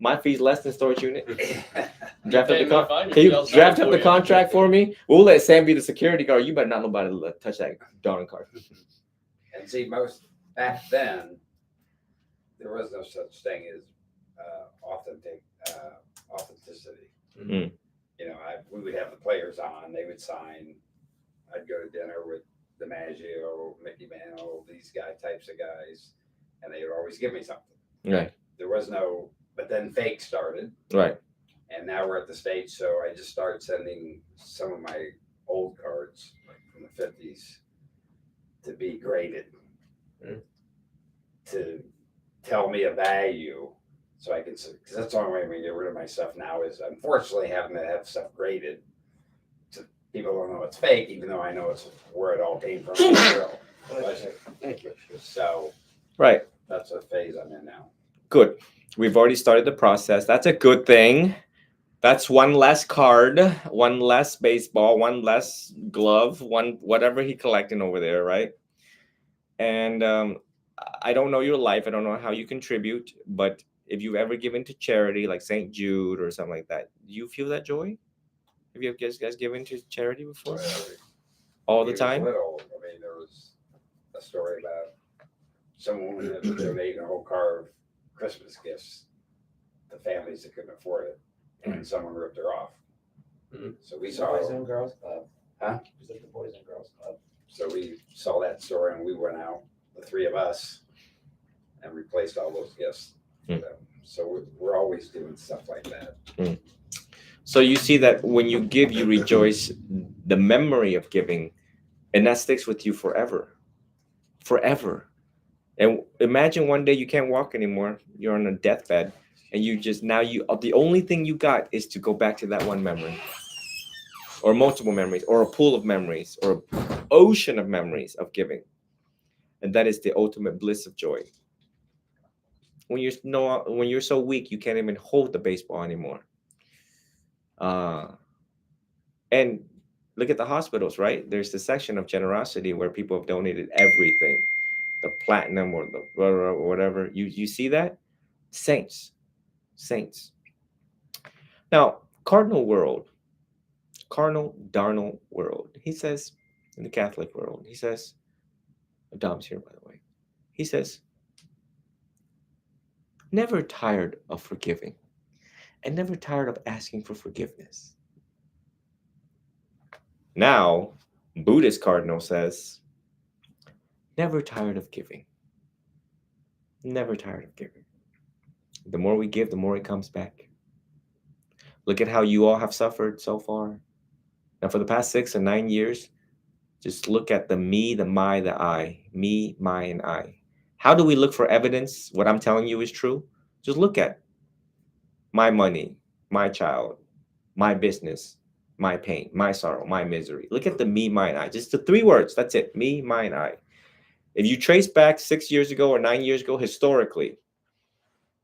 My fee's less than storage unit. Draft Pay up me the fine, Can you I'll sell draft it up for the you. contract for me? We'll let Sam be the security guard. You better not nobody touch that darn card. And see, back then, there was no such thing as authenticity. Mm. You know, we would have the players on, they would sign. I'd go to dinner with DiMaggio, Mickey Mantle, these types of guys, and they would always give me something. Right. There was no, but then fake started. Right. And now we're at the stage, so I just started sending some of my old cards, like from the 50s, to be graded, Mm. to tell me a value, so I can, because that's the only way I'm gonna get rid of my stuff now is unfortunately having to have stuff graded. So people don't know it's fake, even though I know it's where it all came from. Thank you. So Right. that's the phase I'm in now. Good. We've already started the process. That's a good thing. That's one less card, one less baseball, one less glove, one whatever he collecting over there, right? And I don't know your life. I don't know how you contribute, but if you've ever given to charity, like St. Jude or something like that, do you feel that joy? Have you guys given to charity before? All the When he was time? little, I mean, there was a story about some woman that was donating a whole car of Christmas gifts to families that couldn't afford it, and someone ripped her off. Mhm. So we saw, Boys and Girls Club. Huh? It was like the Boys and Girls Club. so we saw that story, and we went out, the three of us, and replaced all those gifts for Mm. them. So we're always doing stuff like that. So you see that when you give, you rejoice the memory of giving, and that sticks with you forever. Forever. And imagine one day you can't walk anymore. You're on a deathbed, and you just now you the only thing you got is to go back to that one memory, or multiple memories, or a pool of memories, or an ocean of memories of giving, and that is the ultimate bliss of joy. When you're so weak, you can't even hold the baseball anymore. And look at the hospitals, right? There's the section of generosity where people have donated everything, the platinum or the or whatever. You see that? Saints. Now, Cardinal Darnell World. He says in the Catholic world, he says, Dom's here by the way. He says, never tired of forgiving and never tired of asking for forgiveness. Now, Buddhist Cardinal says, never tired of giving. Never tired of giving. The more we give, the more it comes back. Look at how you all have suffered so far. Now, for the past 6 or 9 years, just look at the me, the my, the I. Me, my, and I. How do we look for evidence what I'm telling you is true? Just look at my money, my child, my business, my pain, my sorrow, my misery. Look at the me, my, and I. Just the 3 words. That's it. Me, my, and I. If you trace back 6 years ago or 9 years ago, historically,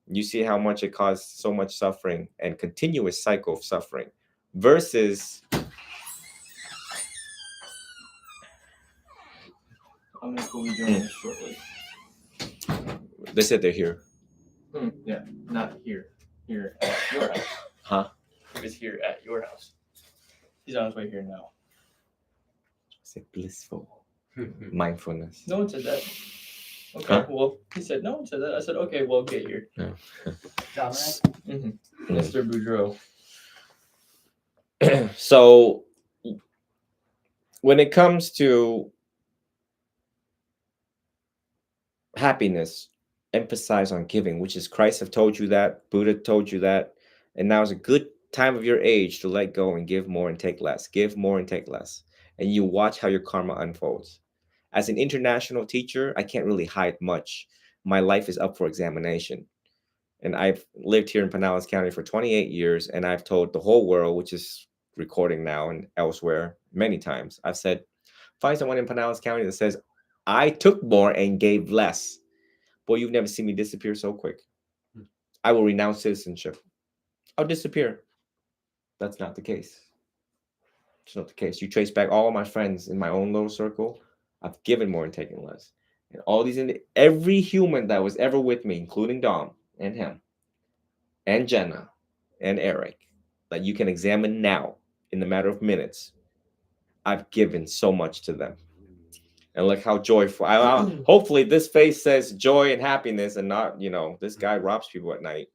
you see how much it caused so much suffering and continuous cycle of suffering versus I'm gonna go join this shortly. they said they're here. Yeah, not here. Here at your house. Huh? He was here at your house. He's on his way here now. I said blissful mindfulness. No one said that. Okay, Huh? well, he said no one said that. I said, okay, well, get here. Dominic? Mr. Boudreaux. So when it comes to happiness, emphasize on giving, which is Christ have told you that, Buddha told you that, and now is a good time of your age to let go and give more and take less. Give more and take less. And you watch how your karma unfolds. As an international teacher, I can't really hide much. My life is up for examination. And I've lived here in Pinellas County for 28 years, and I've told the whole world, which is recording now and elsewhere many times, I've said, find someone in Pinellas County that says, I took more and gave less. Boy, you've never seen me disappear so quick. I will renounce citizenship. I'll disappear. That's not the case. It's not the case. You trace back all of my friends in my own little circle, I've given more and taken less. And all these, every human that was ever with me, including Dom and him, and Jenna, and Eric, that you can examine now in the matter of minutes, I've given so much to them. And look how joyful. Hopefully this face says joy and happiness and not, this guy robs people at night,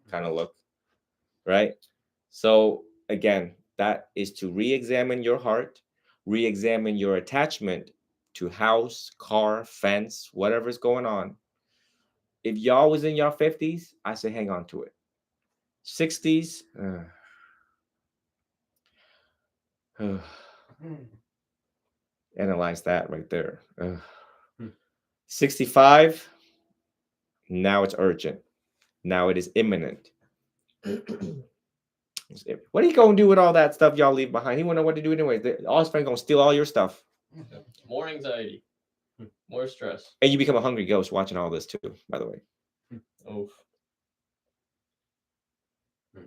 kind of look, right? So again, that is to re-examine your heart, re-examine your attachment to house, car, fence, whatever's going on. If y'all was in your 50s, I say hang on to it. 60s. Analyze that right there. 65. Now it's urgent. Now it is imminent. What are you gonna do with all that stuff y'all leave behind? He won't know what to do anyway. All his friends gonna steal all your stuff, More anxiety, more stress. and you become a hungry ghost watching all this too. By the way, Oof.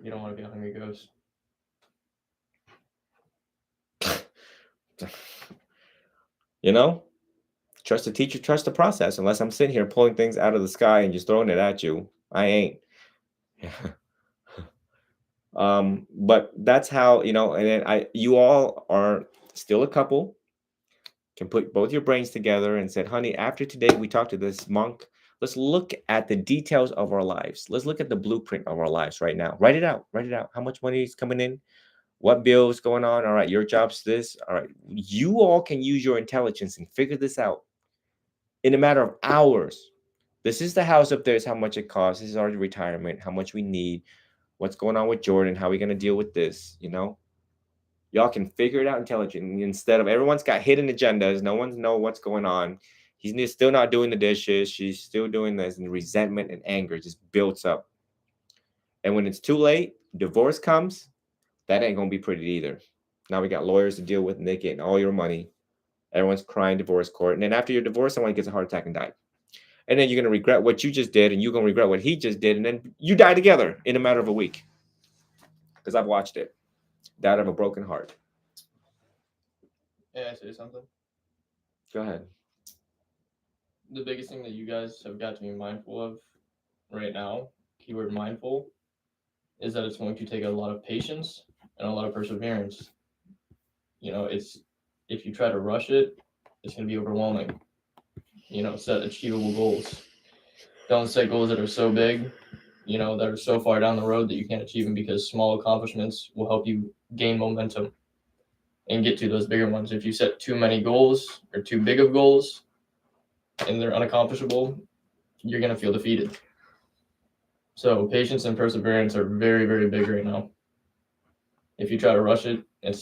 You don't want to be a hungry ghost. you know, trust the teacher, trust the process. Unless I'm sitting here pulling things out of the sky and just throwing it at you, I ain't. But that's how, and then you all are still a couple, can put both your brains together and said, honey, after today we talk to this monk, let's look at the details of our lives. Let's look at the blueprint of our lives right now. Write it out. How much money is coming in? What bills going on? All right, your job's this. All right, you all can use your intelligence and figure this out in a matter of hours. This is the house up there, is how much it costs. This is our retirement, how much we need. What's going on with Jordan? How are we going to deal with this? Y'all can figure it out intelligently instead of everyone's got hidden agendas. No one knows what's going on. He's still not doing the dishes. She's still doing this, and resentment and anger just builds up. And when it's too late, divorce comes. That ain't going to be pretty either. Now we got lawyers to deal with, and they're getting all your money. Everyone's crying divorce court. And then after your divorce, someone gets a heart attack and dies. And then you're going to regret what you just did, and you're going to regret what he just did, and then you die together in a matter of a week. Because I've watched it. Died of a broken heart. May I say something? Go ahead. The biggest thing that you guys have got to be mindful of right now, keyword mindful, is that it's going to take a lot of patience and a lot of perseverance. If you try to rush it, it's going to be overwhelming. Set achievable goals. Don't set goals that are so big, that are so far down the road that you can't achieve them, because small accomplishments will help you gain momentum and get to those bigger ones. If you set too many goals or too big of goals and they're unaccomplishable, you're going to feel defeated. So patience and perseverance are very, very big right now. If you try to rush it, it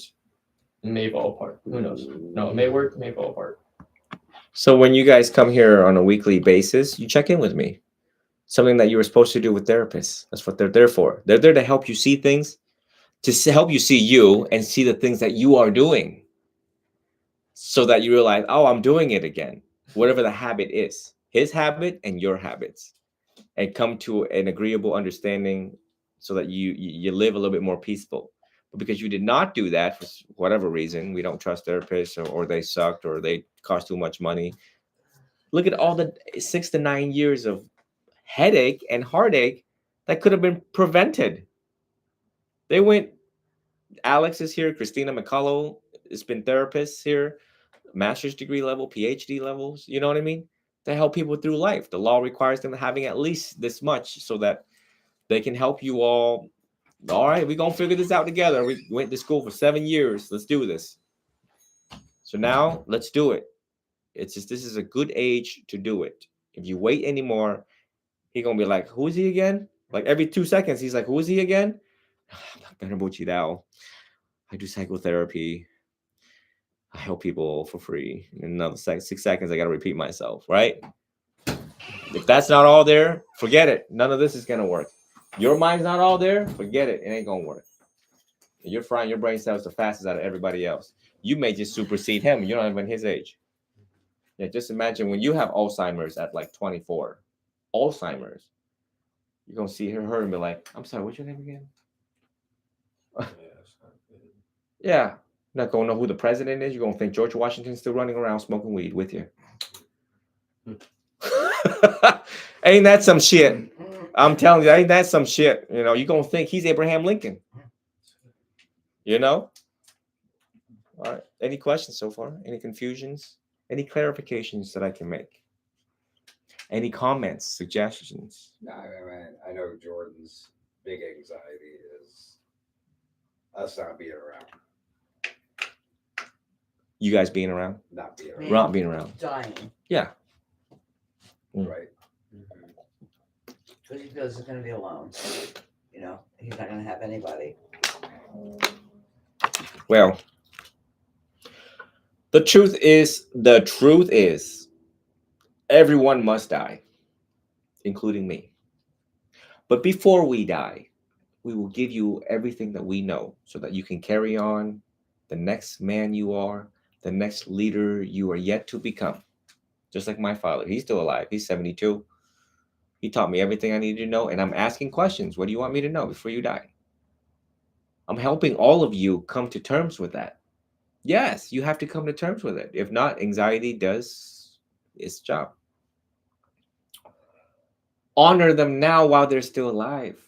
may fall apart. Who knows? No, it may work, it may fall apart. So when you guys come here on a weekly basis, you check in with me. Something that you were supposed to do with therapists. That's what they're there for. They're there to help you see things, to help you see you and see the things that you are doing, so that you realize, oh, I'm doing it again. Whatever the habit is, his habit and your habits, and come to an agreeable understanding so that you live a little bit more peaceful. But because you did not do that for whatever reason, we don't trust therapists, or they sucked, or they cost too much money. Look at all the 6 to 9 years of headache and heartache that could have been prevented. They went, Alex is here, Christina McCullough has been therapists here, master's degree level, PhD levels, you know what I mean? To help people through life. The law requires them having at least this much so that they can help you all. All right, we're going to figure this out together. We went to school for 7 years. Let's do this. So now let's do it. It's just, this is a good age to do it. If you wait anymore, he's going to be like, who is he again? Like every 2 seconds, he's like, who is he again? I do psychotherapy. I help people for free. In another 6 seconds, I got to repeat myself, right? If that's not all there, forget it. None of this is going to work. Your mind's not all there, forget it. It ain't going to work. You're frying your brain cells the fastest out of everybody else. You may just supersede him. You're not even his age. Yeah, just imagine when you have Alzheimer's at like 24. Alzheimer's. You're going to see her and be like, I'm sorry, what's your name again? Yeah. You're not going to know who the president is. You're going to think George Washington's still running around smoking weed with you. Ain't that some shit? I'm telling you, ain't that some shit? You're going to think he's Abraham Lincoln. All right. Any questions so far? Any confusions? Any clarifications that I can make? Any comments, suggestions? No, I know Jordan's big anxiety is us not being around. You guys being around? Not being around. Not being around. Dying. Yeah. Right. Because he feels he's going to be alone. he's not gonna have anybody. Well, the truth is, everyone must die, including me. But before we die, we will give you everything that we know so that you can carry on the next man you are, the next leader you are yet to become. Just like my father, he's still alive. He's 72. He taught me everything I needed to know, and I'm asking questions. What do you want me to know before you die? I'm helping all of you come to terms with that. Yes, you have to come to terms with it. If not, anxiety does its job. Honor them now while they're still alive.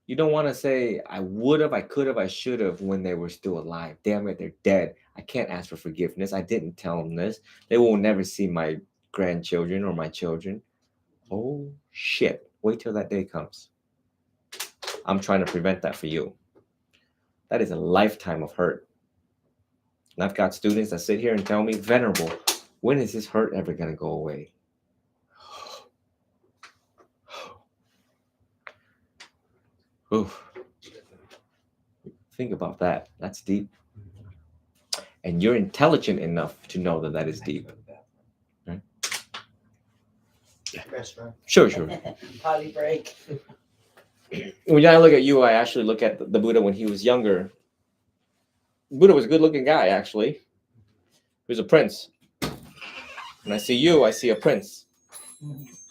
You don't want to say, I would have, I could have, I should have when they were still alive. Damn it, they're dead. I can't ask for forgiveness. I didn't tell them this. They will never see my grandchildren or my children. Oh, shit. Wait till that day comes. I'm trying to prevent that for you. That is a lifetime of hurt. And I've got students that sit here and tell me, Venerable, when is this hurt ever going to go away? Oof. Think about that. That's deep. And you're intelligent enough to know that that is deep. Right? Restaurant. Sure. Potty break. When I look at you, I actually look at the Buddha when he was younger. Buddha was a good-looking guy, actually. He was a prince. When I see you, I see a prince.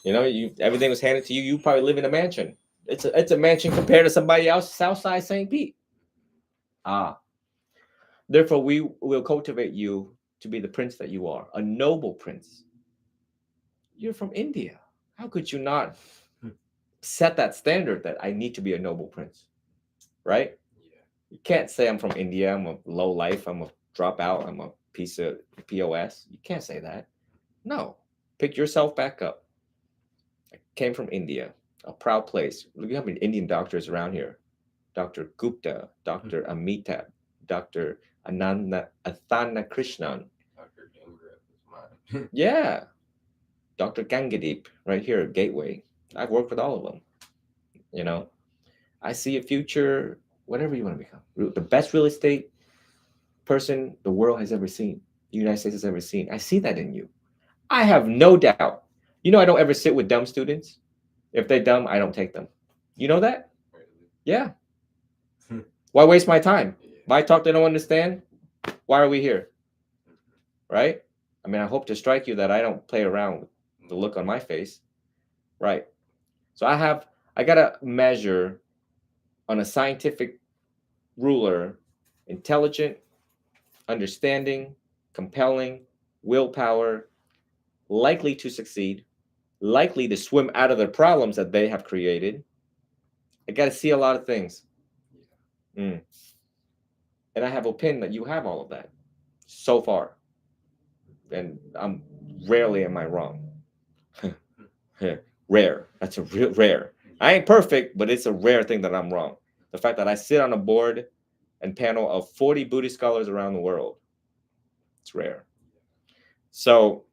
You know, everything was handed to you. You probably live in a mansion. It's a mansion compared to somebody else, Southside St. Pete. Therefore, we will cultivate you to be the prince that you are, a noble prince. You're from India. How could you not set that standard that I need to be a noble prince? Right? You can't say I'm from India, I'm a low life, I'm a dropout, I'm a piece of POS. You can't say that. No. Pick yourself back up. I came from India, a proud place. Look at how many Indian doctors around here. Dr. Gupta, Dr. Amitabh, Dr. Athana Krishnan. Dr. Gingras is mine. Yeah. Dr. Gangadeep, right here at Gateway. I've worked with all of them. You know, I see a future, whatever you want to become. The best real estate person the world has ever seen, the United States has ever seen. I see that in you. I have no doubt. You know, I don't ever sit with dumb students. If they're dumb, I don't take them. You know that? Yeah. Why waste my time? If I talk they don't understand, why are we here? Right? I mean, I hope to strike you that I don't play around with the look on my face. Right. So I got to measure on a scientific ruler, intelligent, understanding, compelling, willpower, likely to succeed, likely to swim out of the problems that they have created. I got to see a lot of things. And I have opinion that you have all of that so far. And I'm rarely am I wrong. Rare. That's a real rare. I ain't perfect, but it's a rare thing that I'm wrong. The fact that I sit on a board and panel of 40 Buddhist scholars around the world, it's rare. So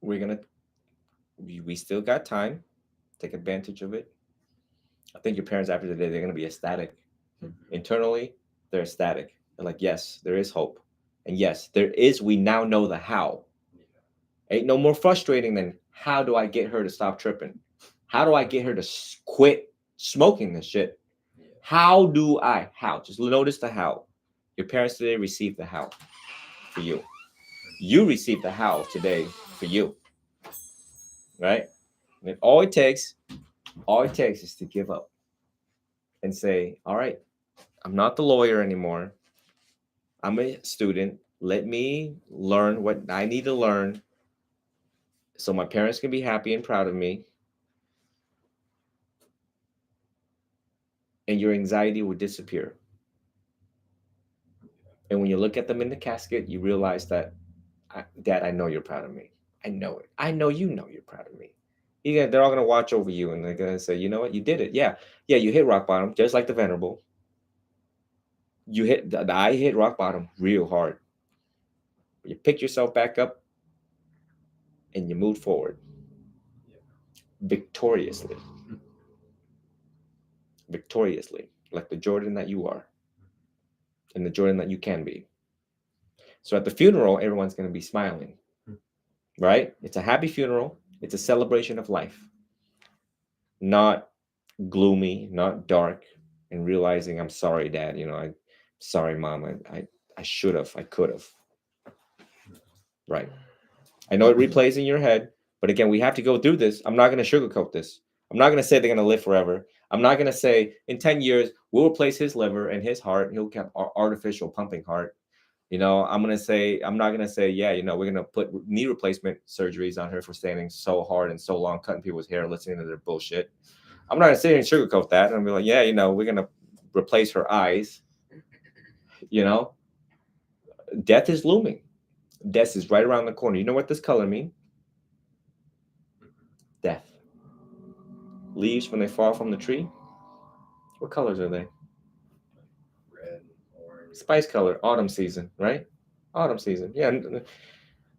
we still got time. Take advantage of it. I think your parents after today, they're going to be ecstatic. Internally, they're ecstatic. They're like, yes, there is hope. And yes, we now know the how. Ain't no more frustrating than how do I get her to stop tripping? How do I get her to quit smoking this shit? How? Just notice the how. Your parents today received the how for you. You received the how today for you. Right? And all it takes is to give up and say, all right, I'm not the lawyer anymore. I'm a student. Let me learn what I need to learn so my parents can be happy and proud of me. And your anxiety will disappear. And when you look at them in the casket, you realize that, Dad, I know you're proud of me. I know it. I know you know you're proud of me. They're all going to watch over you and they're going to say, you know what? You did it. Yeah, you hit rock bottom, just like the Venerable. I hit rock bottom real hard. You pick yourself back up and you move forward. victoriously. Victoriously, like the Jordan that you are and the Jordan that you can be. So at the funeral, everyone's going to be smiling, right? It's a happy funeral. It's a celebration of life, not gloomy, not dark, and realizing I'm sorry, Dad. I'm sorry, Mom. I should have. I could have. Right. I know it replays in your head, but again, we have to go through this. I'm not going to sugarcoat this. I'm not going to say they're going to live forever. I'm not going to say in 10 years, we'll replace his liver and his heart. He'll have artificial pumping heart. I'm not going to say, yeah, we're going to put knee replacement surgeries on her for standing so hard and so long, cutting people's hair, listening to their bullshit. I'm not going to sit here and sugarcoat that. And be like, yeah, we're going to replace her eyes. Death is looming. Death is right around the corner. You know what this color means? Death. Leaves when they fall from the tree. What colors are they? Red, orange. Spice color. Autumn season, right? Autumn season. Yeah.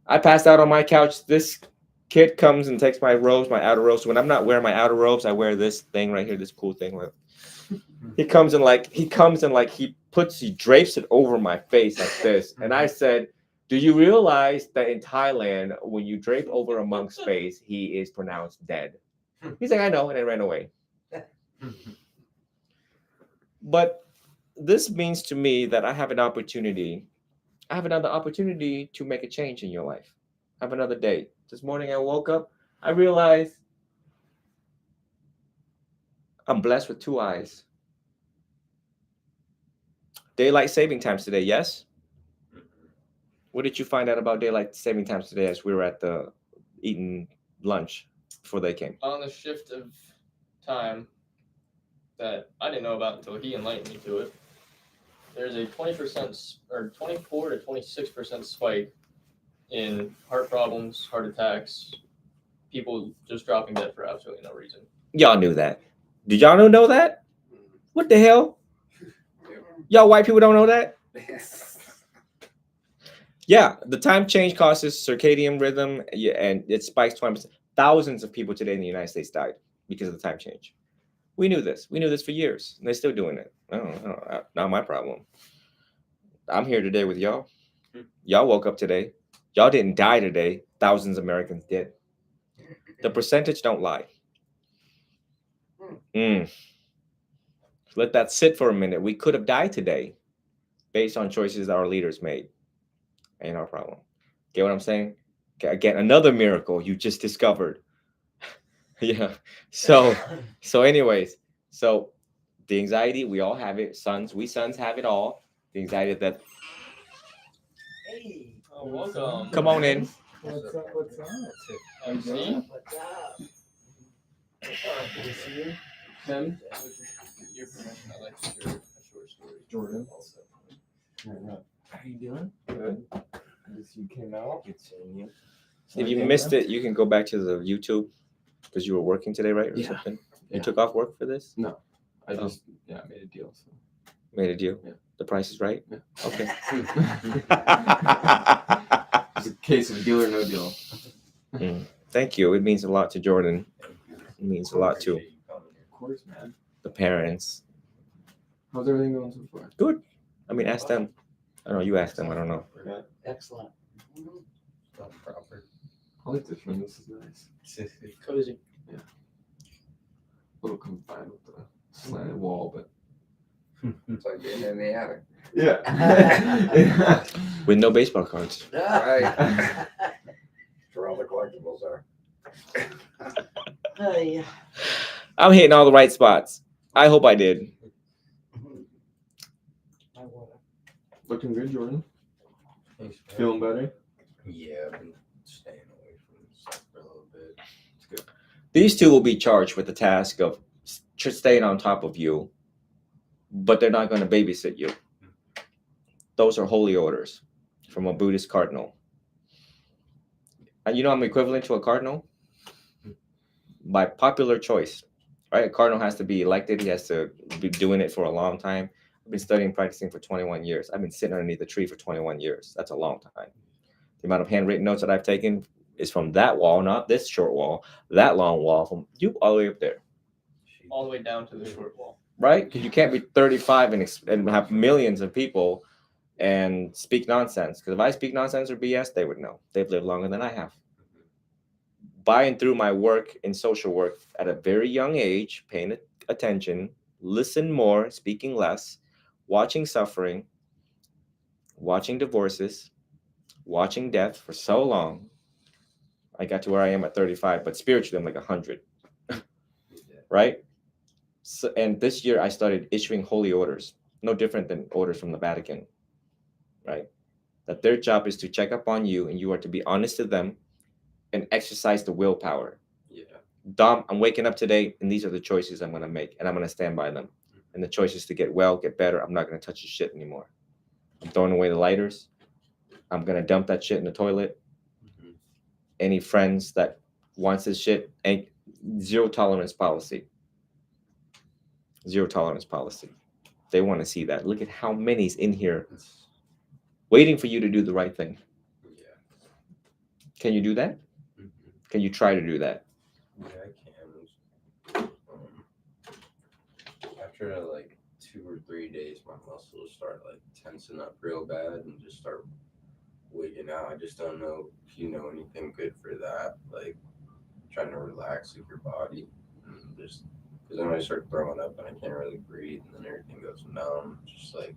I passed out on my couch. This kid comes and takes my robes, my outer robes. When I'm not wearing my outer robes, I wear this thing right here, this cool thing. He drapes it over my face like this. And I said, do you realize that in Thailand, when you drape over a monk's face, he is pronounced dead? He's like, I know, and I ran away. But this means to me that I have another opportunity to make a change in your life. I have another day. This morning I woke up, I realized I'm blessed with 2 eyes. Daylight saving times today, yes? What did you find out about daylight saving times today as we were at the eating lunch before they came? On the shift of time that I didn't know about until he enlightened me to it, there's a 20% or 24 to 26% spike in heart problems, heart attacks, people just dropping dead for absolutely no reason. Y'all knew that. Did y'all know that? What the hell? Y'all white people don't know that? Yeah, the time change causes circadian rhythm, and it spikes 20%. Thousands of people today in the United States died because of the time change. We knew this. We knew this for years, and they're still doing it. Not my problem. I'm here today with y'all. Y'all woke up today. Y'all didn't die today. Thousands of Americans did. The percentage don't lie. Let that sit for a minute. We could have died today based on choices that our leaders made. Ain't our problem. Get what I'm saying? Again, another miracle you just discovered. Yeah. So anyways, so the anxiety, we all have it. We sons have it all. The anxiety that. Hey, Oh, welcome. Come on in. What's up? MC? what's up? Good to see you. Tim? With your permission, I'd like to share a short story. Jordan. How you doing? Good. You came out. Good seeing you. If you missed it, you can go back to the YouTube because you were working today, right? Or Yeah. something. Yeah. You took off work for this? No. I just made a deal. So. Made a deal? Yeah. The price is right? Yeah. Okay. It's a case of deal or no deal. Thank you. It means a lot to Jordan. It means a lot to Of course, man. the parents. How's everything going so far? Good. I mean, ask them. I don't know. You ask them. I don't know. Excellent. Proper. I like this room. This is nice. Cozy. A little confined with the slanted wall, but It's like being in the attic. yeah. With no baseball cards. Right. Where all the collectibles are. Hey. I'm hitting all the right spots. I hope I did. My water. Looking good, Jordan. Thanks, man. Feeling better? Yeah, I've been staying away from stuff for a little bit. It's good. These two will be charged with the task of staying on top of you, but they're not going to babysit you. Those are holy orders from a Buddhist cardinal. And you know I'm equivalent to a cardinal? By popular choice, right? A cardinal has to be elected. He has to be doing it for a long time. I've been studying, practicing for 21 years. I've been sitting underneath the tree for 21 years. That's a long time. The amount of handwritten notes that I've taken, is from that wall, not this short wall, that long wall, from you all the way up there, All the way down to the short wall. right? Because you can't be 35 and have millions of people and speak nonsense. Because if I speak nonsense or BS, they would know. They've lived longer than I have. By and through my work in social work at a very young age, paying attention, listen more, speaking less, watching suffering, watching divorces, watching death for so long, I got to where I am at 35, but spiritually I'm like 100, right? So, and this year I started issuing holy orders, no different than orders from the Vatican, right? That their job is to check up on you and you are to be honest to them and exercise the willpower. Yeah. Dom, I'm waking up today and these are the choices I'm going to make and I'm going to stand by them. And the choice is to get well, get better. I'm not going to touch the shit anymore. I'm throwing away the lighters. I'm going to dump that shit in the toilet. Mhm. Any friends that wants this shit, ain't zero tolerance policy. Zero tolerance policy. They want to see that. Look at how many's in here waiting for you to do the right thing. Yeah. Can you do that? Mhm. Can you try to do that? Yeah, I can. After like 2 or 3 days, my muscles start like tensing up real bad and just start wigging out. I just don't know if you know anything good for that. Like trying to relax with your body, and just because then I start throwing up and I can't really breathe, and then everything goes numb. Just like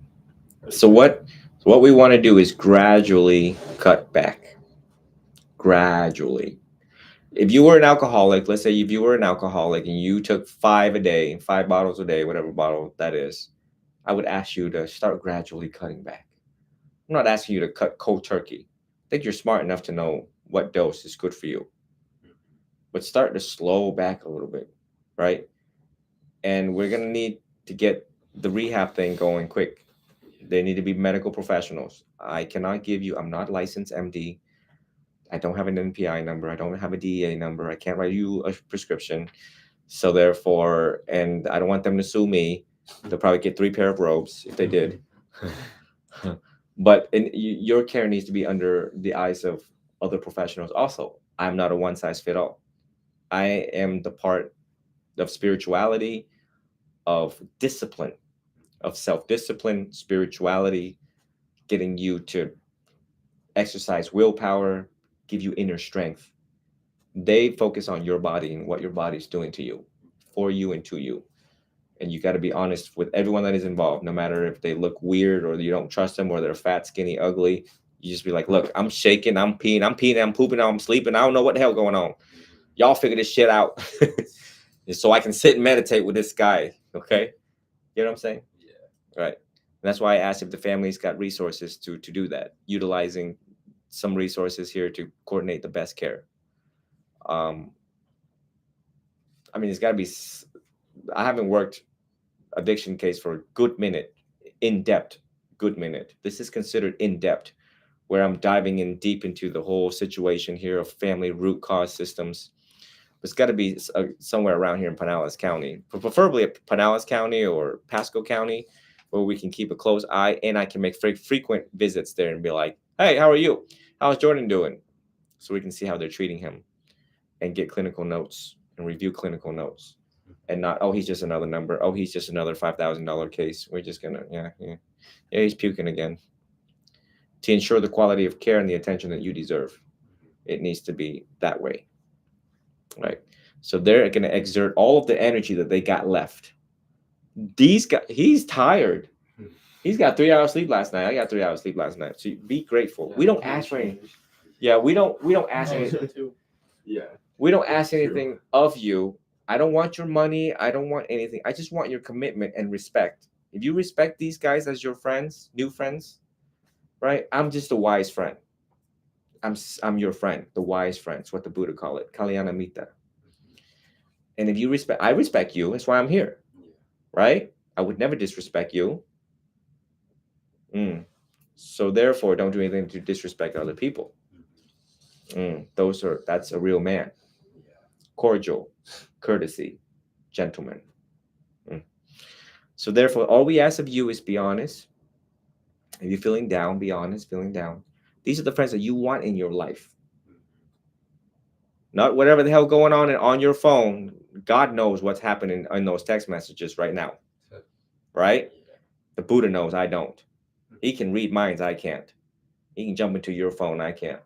So what we want to do is gradually cut back. Gradually. If you were an alcoholic, let's say if you were an alcoholic and you took 5 a day, 5 bottles a day, whatever bottle that is, I would ask you to start gradually cutting back. I'm not asking you to cut cold turkey. I think you're smart enough to know what dose is good for you. But start to slow back a little bit, right? And we're going to need to get the rehab thing going quick. They need to be medical professionals. I cannot give you, I'm not licensed MD. I don't have an NPI number. I don't have a DEA number. I can't write you a prescription. So therefore, and I don't want them to sue me. They'll probably get 3 pair of robes if they did. But your care needs to be under the eyes of other professionals also. I'm not a one size fit all. I am the part of spirituality, of discipline, of self-discipline, spirituality, getting you to exercise willpower, give you inner strength. They focus on your body and what your body's doing to you, for you and to you. And you got to be honest with everyone that is involved, no matter if they look weird or you don't trust them or they're fat, skinny, ugly. You just be like, look, I'm shaking, I'm peeing, I'm pooping, I'm sleeping. I don't know what the hell going on. Y'all figure this shit out. So I can sit and meditate with this guy. Okay. You know what I'm saying? yeah. Right. And that's why I asked if the family's got resources to do that, utilizing some resources here to coordinate the best care. I mean, it's got to be. I haven't worked addiction case for a good minute, in depth, good minute. This is considered in depth, where I'm diving in deep into the whole situation here of family root cause systems. It's got to be somewhere around here in Pinellas County, preferably Pinellas County or Pasco County, where we can keep a close eye and I can make frequent visits there and be like, hey, how are you? How's Jordan doing? So we can see how they're treating him and get clinical notes and review clinical notes and not, oh, he's just another number. Oh, he's just another $5,000 case. We're just going to, yeah, he's puking again. To ensure the quality of care and the attention that you deserve, it needs to be that way. Right. So they're going to exert all of the energy that they got left. These guys, he's tired. He's got 3 hours sleep last night. I got 3 hours sleep last night. So be grateful. We don't ask for anything. Yeah, we don't ask anything. Yeah. We don't ask anything of you. I don't want your money. I don't want anything. I just want your commitment and respect. If you respect these guys as your friends, new friends, right? I'm just a wise friend. I'm your friend, the wise friend. It's what the Buddha call it, Kalyana Mitta. And if you respect, I respect you. That's why I'm here, right? I would never disrespect you. So therefore, don't do anything to disrespect other people. That's a real man. Cordial, courtesy, gentleman. So therefore, all we ask of you is be honest. If you're feeling down, be honest, feeling down. These are the friends that you want in your life. not whatever the hell going on your phone. God knows what's happening in those text messages right now, right? Yeah. The Buddha knows, I don't. He can read minds, I can't. He can jump into your phone, I can't.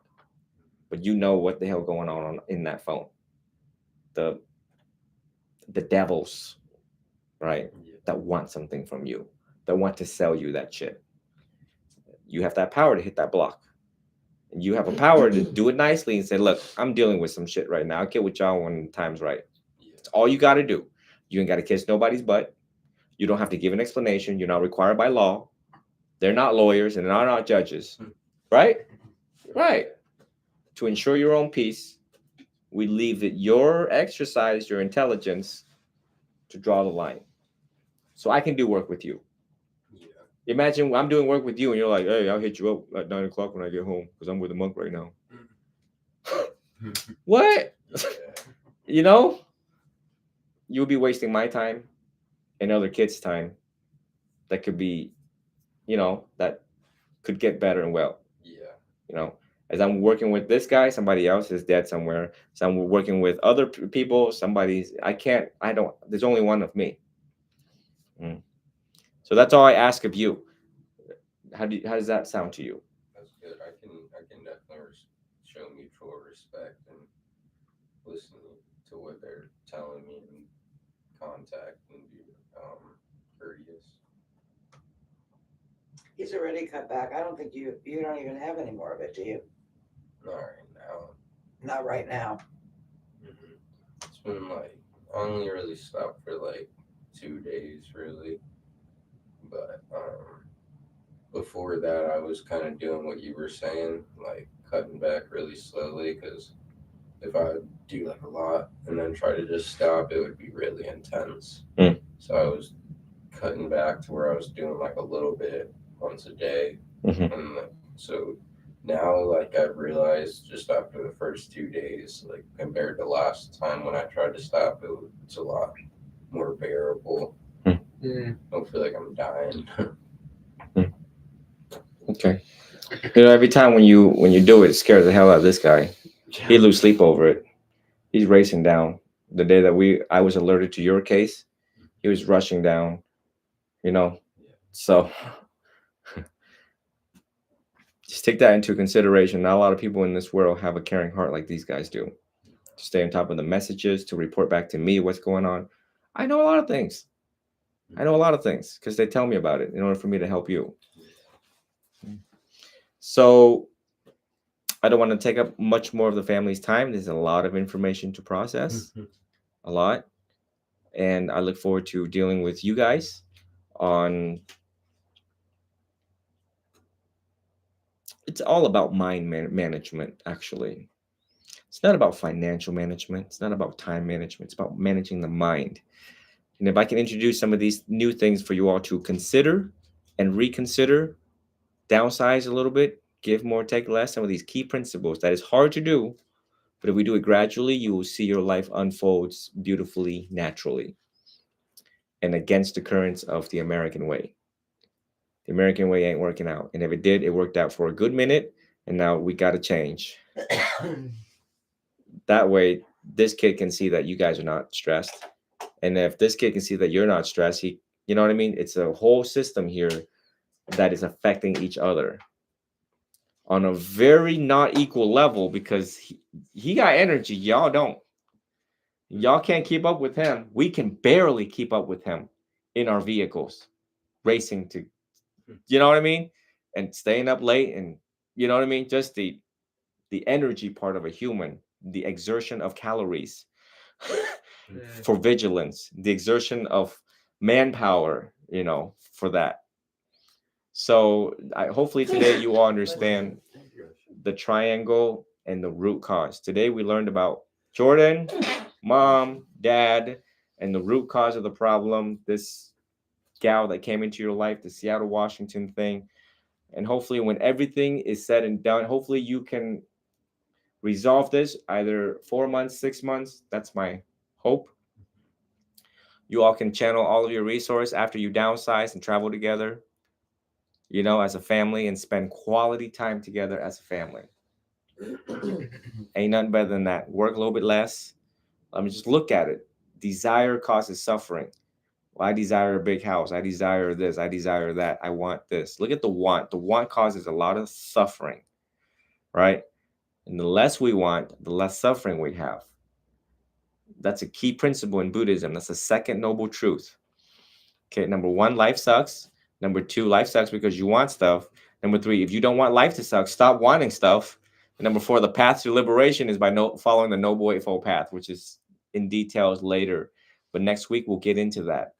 But you know what the hell going on in that phone. The devils, right? Yeah. That want something from you, that want to sell you that shit. You have that power to hit that block. And you have a power to do it nicely and say, look, I'm dealing with some shit right now. I'll get with y'all when the time's right. Yeah. It's all you got to do. You ain't got to kiss nobody's butt. You don't have to give an explanation. You're not required by law. They're not lawyers and they're not judges, right? Right. To ensure your own peace, we leave it your exercise, your intelligence to draw the line. So I can do work with you. Yeah. Imagine I'm doing work with you and you're like, hey, I'll hit you up at 9 o'clock when I get home because I'm with a monk right now. What? Yeah. You know, you'll be wasting my time and other kids' time that could be, you know, that could get better and well. Yeah. You know, as I'm working with this guy, somebody else is dead somewhere. So I'm working with other people, there's only one of me. So that's all I ask of you. How does that sound to you? That's good. I can definitely show mutual respect and listen to what they're telling me and contact and be courteous. He's already cut back. I don't think you don't even have any more of it, do you? Not right now. Not right now. It's been like I only really stopped for like 2 days really, but before that I was kind of doing what you were saying, like cutting back really slowly because if I do like a lot and then try to just stop, it would be really intense. So I was cutting back to where I was doing like a little bit once a day, and so now like I've realized just after the first 2 days, like compared to last time when I tried to stop, it's a lot more bearable. I don't feel like I'm dying. Okay. You know, every time when you do it, it scares the hell out of this guy. He lose sleep over it. He's racing down. The day that I was alerted to your case, he was rushing down. You know, so just take that into consideration. Not a lot of people in this world have a caring heart like these guys do. To stay on top of the messages, to report back to me what's going on. I know a lot of things. Because they tell me about it in order for me to help you. So I don't want to take up much more of the family's time. There's a lot of information to process, a lot. And I look forward to dealing with you guys on. It's all about mind management, actually. It's not about financial management. It's not about time management. It's about managing the mind. And if I can introduce some of these new things for you all to consider and reconsider, downsize a little bit, give more, take less, some of these key principles that is hard to do, but if we do it gradually, you will see your life unfolds beautifully, naturally, and against the currents of the American way. The American way ain't working out. And if it did, it worked out for a good minute, and now we got to change. That way, this kid can see that you guys are not stressed. And if this kid can see that you're not stressed, you know what I mean? It's a whole system here that is affecting each other on a very not equal level because he got energy. Y'all don't. Y'all can't keep up with him. We can barely keep up with him in our vehicles, racing to, you know what I mean? And staying up late and, you know what I mean? Just the energy part of a human, the exertion of calories for vigilance, the exertion of manpower, you know, for that. So hopefully today you all understand the triangle and the root cause. Today we learned about Jordan, mom, dad, and the root cause of the problem, this gal that came into your life, the Seattle, Washington thing. And hopefully when everything is said and done, hopefully you can resolve this either 4 months, 6 months. That's my hope. You all can channel all of your resource after you downsize and travel together, you know, as a family and spend quality time together as a family. Ain't nothing better than that. Work a little bit less. Let me just look at it. Desire causes suffering. Well, I desire a big house. I desire this. I desire that. I want this. Look at the want. The want causes a lot of suffering, right? And the less we want, the less suffering we have. That's a key principle in Buddhism. That's the second noble truth. Okay, number one, life sucks. Number two, life sucks because you want stuff. Number three, if you don't want life to suck, stop wanting stuff. And number four, the path to liberation is by following the Noble Eightfold Path, which is in details later. But next week, we'll get into that.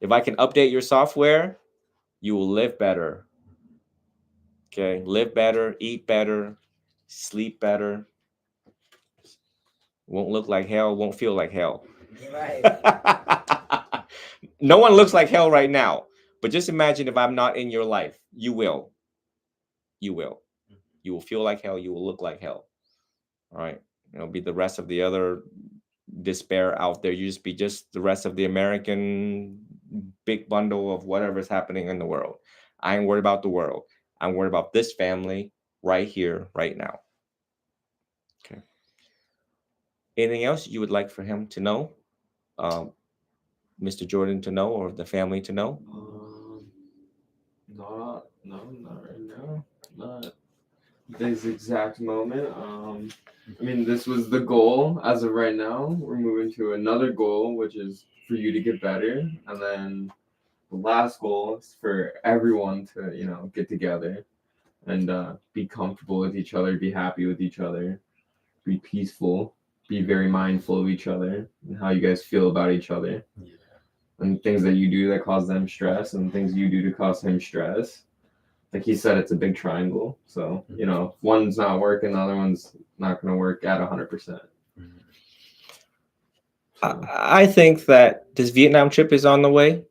If I can update your software, you will live better. Okay, live better, eat better, sleep better. Won't look like hell, won't feel like hell. Right. No one looks like hell right now. But just imagine if I'm not in your life. You will. You will. You will feel like hell. You will look like hell. All right. It'll be the rest of the other despair out there. You just be just the rest of the American big bundle of whatever's happening in the world. I ain't worried about the world. I'm worried about this family right here, right now. Okay. Anything else you would like for him to know? Mr. Jordan to know, or the family to know? No, not right now. Not this exact moment. I mean, this was the goal as of right now. We're moving to another goal, which is for you to get better, and then the last goal is for everyone to, get together and be comfortable with each other, be happy with each other, be peaceful, be very mindful of each other and how you guys feel about each other. Yeah. And things that you do that cause them stress and things you do to cause him stress. Like he said, it's a big triangle. So, if one's not working, the other one's not going to work at 100%. I think that this Vietnam trip is on the way.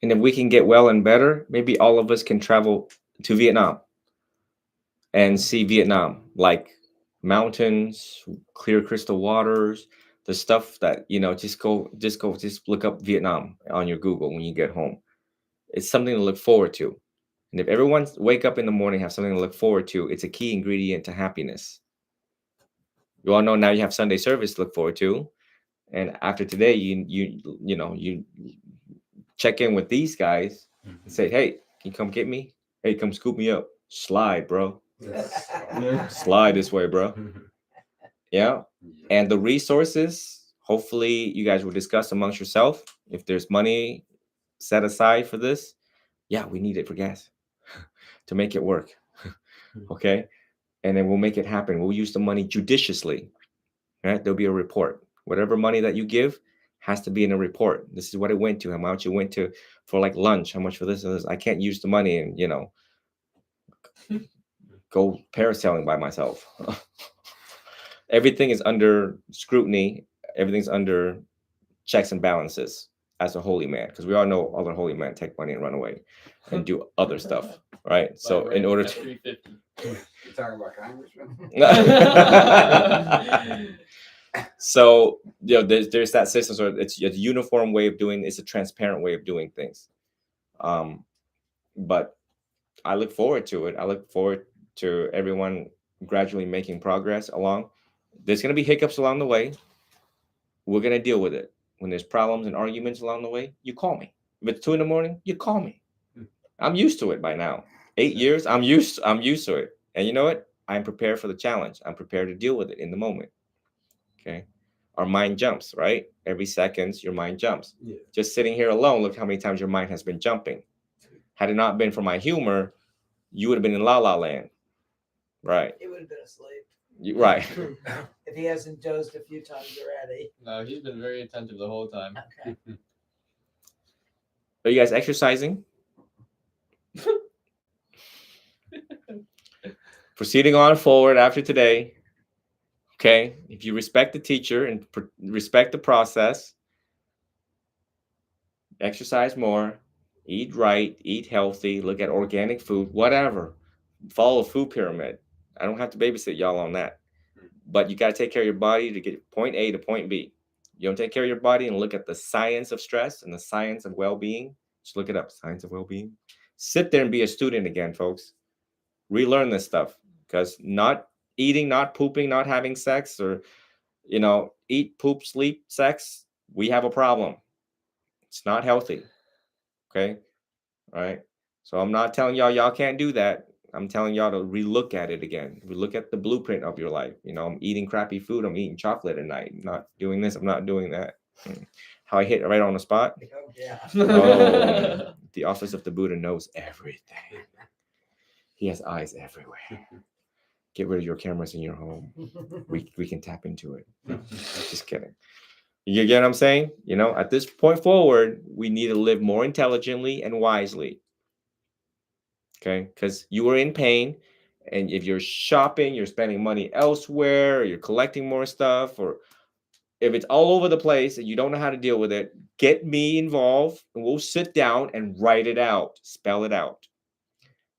And if we can get well and better, maybe all of us can travel to Vietnam and see Vietnam, like mountains, clear crystal waters, the stuff that, just look up Vietnam on your Google when you get home. It's something to look forward to. And if everyone wake up in the morning, have something to look forward to, it's a key ingredient to happiness. You all know now you have Sunday service to look forward to. And after today, you check in with these guys and say, hey, can you come get me? Hey, come scoop me up. Slide, bro. Slide this way, bro. Yeah. And the resources, hopefully you guys will discuss amongst yourself. If there's money set aside for this, yeah, we need it for gas to make it work. Okay. And then we'll make it happen. We'll use the money judiciously. Right? There'll be a report. Whatever money that you give has to be in a report. This is what it went to, how much it went to for like lunch, how much for this and this. I can't use the money and, go parasailing by myself. Everything is under scrutiny. Everything's under checks and balances as a holy man, because we all know other holy men take money and run away and do other stuff, right? So in order to 350. You talking about Congressman? So there's that system. So it's a uniform way of doing. It's a transparent way of doing things. But I look forward to it. I look forward to everyone gradually making progress along. There's gonna be hiccups along the way. We're gonna deal with it. When there's problems and arguments along the way, you call me. If it's 2 a.m, you call me. I'm used to it by now. 8 years, I'm used to it. And you know what? I'm prepared for the challenge. I'm prepared to deal with it in the moment. Okay. Our mind jumps, right? Every second, your mind jumps. Yeah. Just sitting here alone, look how many times your mind has been jumping. Had it not been for my humor, you would have been in la la land. Right. He would have been asleep Right. if he hasn't dozed a few times already. No, he's been very attentive the whole time. Okay. Are you guys exercising? Proceeding on forward after today. Okay. If you respect the teacher and respect the process, exercise more, eat right, eat healthy, look at organic food, whatever. Follow a food pyramid. I don't have to babysit y'all on that. But you got to take care of your body to get point A to point B. You don't take care of your body and look at the science of stress and the science of well-being. Just look it up, science of well-being. Sit there and be a student again, folks. Relearn this stuff, because not eating, not pooping, not having sex, or eat, poop, sleep, sex, we have a problem. It's not healthy. Okay. All right. So I'm not telling y'all can't do that. I'm telling y'all to relook at it again. Relook at the blueprint of your life. I'm eating crappy food. I'm eating chocolate at night. I'm not doing this. I'm not doing that. How I hit right on the spot. Oh, yeah. Oh, the office of the Buddha knows everything. He has eyes everywhere. Get rid of your cameras in your home. We can tap into it. Just kidding. You get what I'm saying? At this point forward, we need to live more intelligently and wisely. Okay, because you are in pain, and if you're shopping, you're spending money elsewhere, or you're collecting more stuff, or if it's all over the place and you don't know how to deal with it, get me involved and we'll sit down and write it out, spell it out,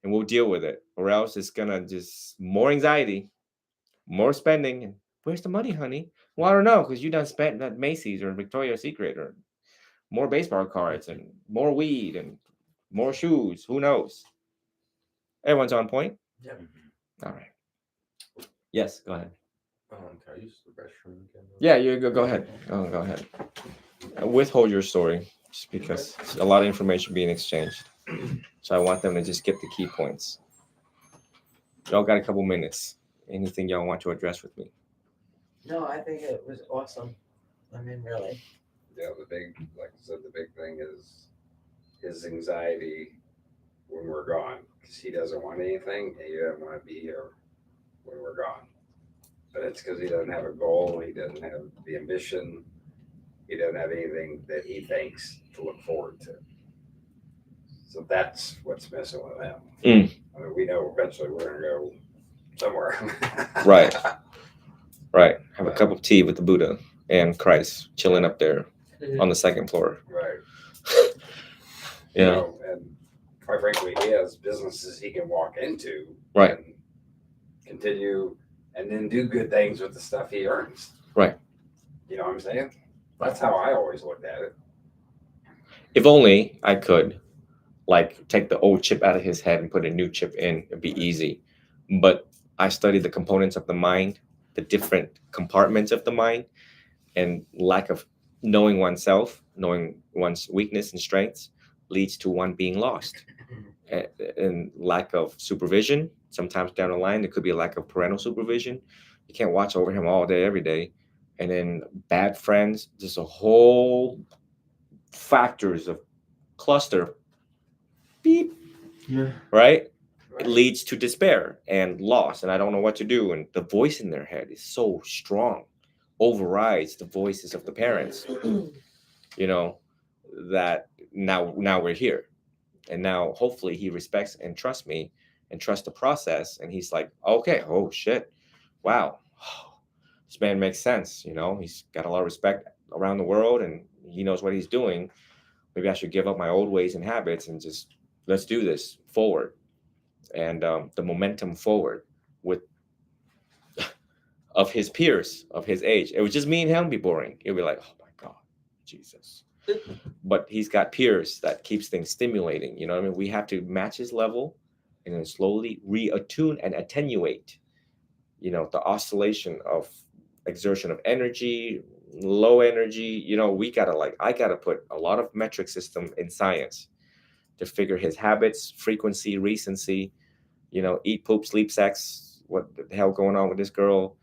and we'll deal with it. Or else it's gonna just more anxiety, more spending. And where's the money, honey? Well, I don't know, because you done spent at Macy's or Victoria's Secret, or more baseball cards and more weed and more shoes. Who knows? Everyone's on point. Yep. All right. Yes, go ahead. Can I use the restroom again? Yeah, you go ahead. Go ahead. Withhold your story, just because a lot of information being exchanged. So I want them to just get the key points. Y'all got a couple minutes. Anything y'all want to address with me? No, I think it was awesome. I mean, really. Yeah, like I said, the big thing is his anxiety when we're gone, because he doesn't want anything and he doesn't want to be here when we're gone. But it's because he doesn't have a goal, he doesn't have the ambition, he doesn't have anything that he thinks to look forward to. So that's what's missing with him. I mean, we know eventually we're gonna go somewhere. Right. Right. Have a cup of tea with the Buddha and Christ chilling up there on the second floor. Right. Yeah. And quite frankly, he has businesses he can walk into. Right. And continue and then do good things with the stuff he earns. Right. You know what I'm saying? That's how I always looked at it. If only I could, take the old chip out of his head and put a new chip in, it'd be easy. But I studied the components of the mind, the different compartments of the mind, and lack of knowing oneself, knowing one's weakness and strengths, leads to one being lost. And lack of supervision, sometimes down the line, there could be a lack of parental supervision. You can't watch over him all day, every day. And then bad friends, just a whole factors of cluster, beep, Yeah. right? It leads to despair and loss, and I don't know what to do. And the voice in their head is so strong, overrides the voices of the parents. That now we're here, and now hopefully he respects and trusts me and trusts the process, and he's like, okay, oh shit, wow, this man makes sense. He's got a lot of respect around the world, and he knows what he's doing. Maybe I should give up my old ways and habits and just let's do this forward. And the momentum forward with of his peers of his age. It was just me and him be boring. It would be like, oh my God, Jesus. But he's got peers that keeps things stimulating. You know what I mean? We have to match his level and then slowly reattune and attenuate, the oscillation of exertion of energy, low energy. I gotta put a lot of metric system in science to figure his habits, frequency, recency, eat, poop, sleep, sex, what the hell going on with this girl.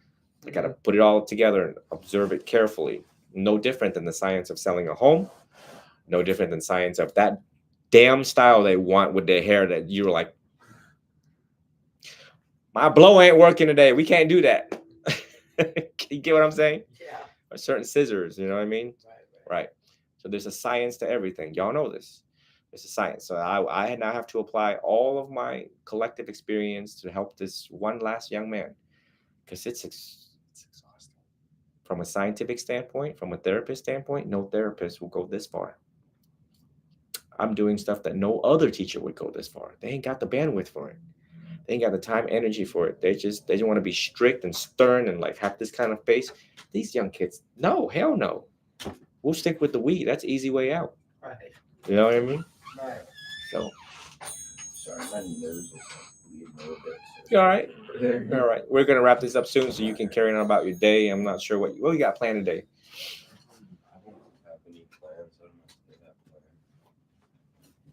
I got to put it all together and observe it carefully. No different than the science of selling a home. No different than science of that damn style they want with their hair that you're like, my blow ain't working today. We can't do that. You get what I'm saying? Yeah. Or certain scissors, you know what I mean? Right. Right. So there's a science to everything. Y'all know this. It's a science. So I now have to apply all of my collective experience to help this one last young man, because it's exhausting. From a scientific standpoint, from a therapist standpoint, no therapist will go this far. I'm doing stuff that no other teacher would go this far. They ain't got the bandwidth for it. They ain't got the time, energy for it. They just want to be strict and stern and have this kind of face. These young kids, no, hell no. We'll stick with the weed. That's easy way out. Right. You know what I mean? Right. So Sorry, my nose is weird. little bit. You all right? There. All right. We're gonna wrap this up soon, so you can carry on about your day. I'm not sure what you got planned today. I don't have any plans. I don't know if they have plans.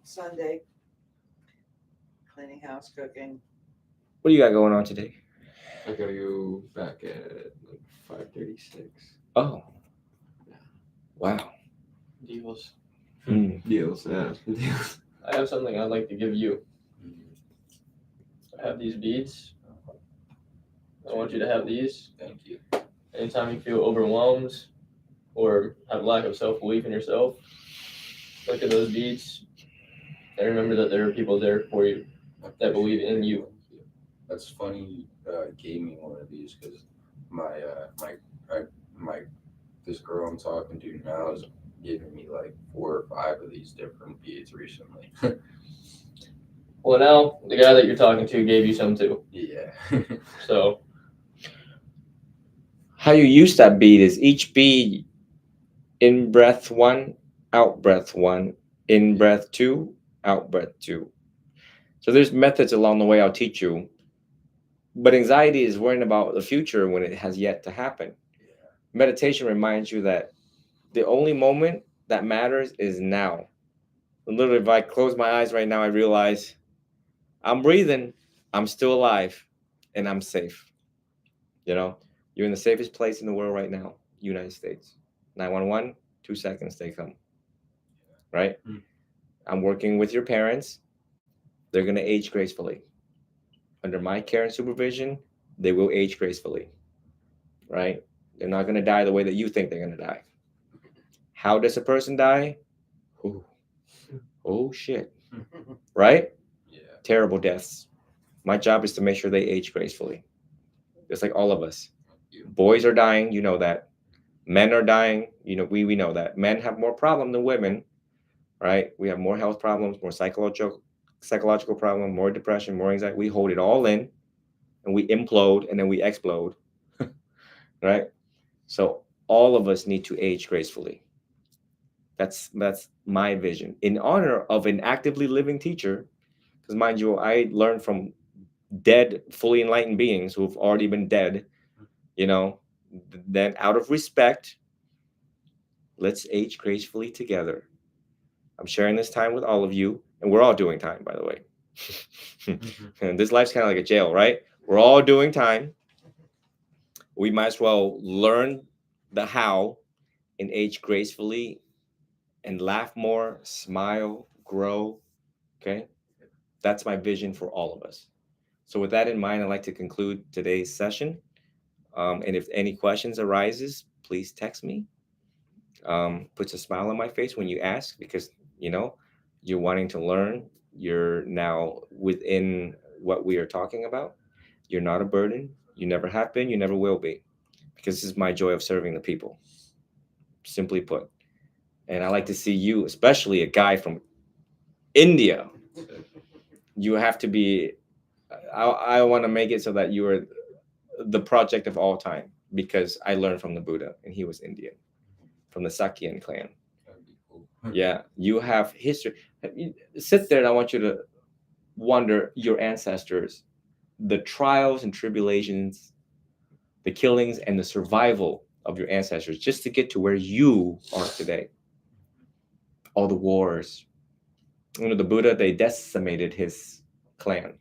Sunday, cleaning house, cooking. What do you got going on today? I gotta go back at like 5:36. Oh, wow. Deals. Mm. Deals, yeah. Deals. I have something I'd like to give you. I have these beads. I want you to have these. Thank you. Anytime you feel overwhelmed or have lack of self-belief in yourself, look at those beads and remember that there are people there for you that believe in you. That's funny. You gave me one of these because my this girl I'm talking to now is giving me like 4 or 5 of these different beads recently. Well, now the guy that you're talking to gave you some too. Yeah. So How you use that bead is each bead in breath 1, out breath 1, in breath 2, out breath 2. So there's methods along the way I'll teach you. But anxiety is worrying about the future when it has yet to happen. Meditation reminds you that the only moment that matters is now. Literally, if I close my eyes right now, I realize I'm breathing, I'm still alive, and I'm safe. You know, you're in the safest place in the world right now, United States. 911, 2 seconds, they come. Right? I'm working with your parents. They're going to age gracefully. Under my care and supervision, they will age gracefully. Right? They're not going to die the way that you think they're going to die. How does a person die? Ooh. Oh, shit. Right? Yeah. Terrible deaths. My job is to make sure they age gracefully. Just like all of us. Boys are dying, you know that. Men are dying, you know, we know that. Men have more problem than women, right? We have more health problems, more psychological problem, more depression, more anxiety. We hold it all in and we implode and then we explode. Right? So all of us need to age gracefully. That's my vision. In honor of an actively living teacher, because mind you, I learned from dead, fully enlightened beings who've already been dead, you know, then out of respect, let's age gracefully together. I'm sharing this time with all of you, and we're all doing time, by the way. And this life's kind of like a jail, right? We're all doing time. We might as well learn the how and age gracefully and laugh more, smile, grow. Okay. That's my vision for all of us. So with that in mind, I'd like to conclude today's session. And if any questions arises, please text me. Puts a smile on my face when you ask, because, you know, you're wanting to learn. You're now within what we are talking about. You're not a burden. You never have been. You never will be, because this is my joy of serving the people. Simply put. And I like to see you, especially a guy from India. You have to be, I want to make it so that you are the project of all time, because I learned from the Buddha and he was Indian, from the Sakyan clan. That'd be cool. Yeah, you have history. Sit there and I want you to wonder your ancestors, the trials and tribulations, the killings and the survival of your ancestors just to get to where you are today. All the wars. You know, the Buddha, they decimated his clan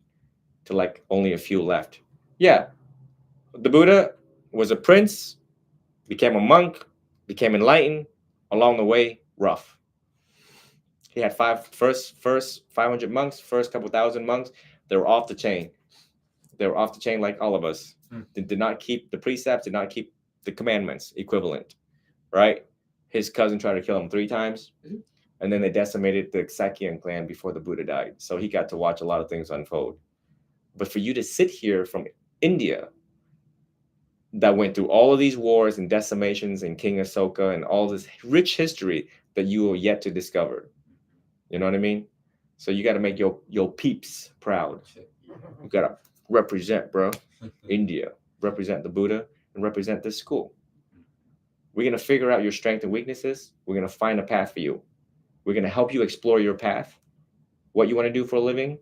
to like only a few left. Yeah, the Buddha was a prince, became a monk, became enlightened. Along the way, rough. He had first 500 monks, first couple thousand monks. They were off the chain. They were off the chain like all of us. They did not keep the precepts, did not keep the commandments equivalent, right? His cousin tried to kill him 3 times. And then they decimated the Sakyan clan before the Buddha died. So he got to watch a lot of things unfold. But for you to sit here from India, that went through all of these wars and decimations and King Asoka and all this rich history that you are yet to discover. You know what I mean? So you got to make your peeps proud. You got to represent, bro. India, represent the Buddha and represent this school. We're going to figure out your strengths and weaknesses. We're going to find a path for you. We're going to help you explore your path, what you want to do for a living,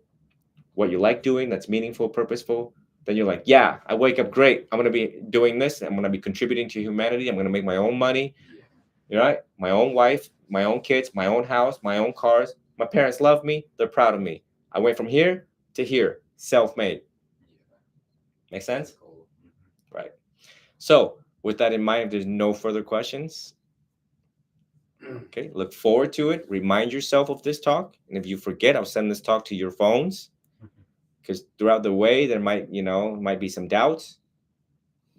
what you like doing, that's meaningful, purposeful, then you're like, yeah, I wake up great. I'm going to be doing this. I'm going to be contributing to humanity. I'm going to make my own money. You're right. My own wife, my own kids, my own house, my own cars. My parents love me. They're proud of me. I went from here to here, self-made. Make sense? Right. So with that in mind, if there's no further questions, okay, look forward to it. Remind yourself of this talk. And if you forget, I'll send this talk to your phones. Because throughout the way, there might be some doubts.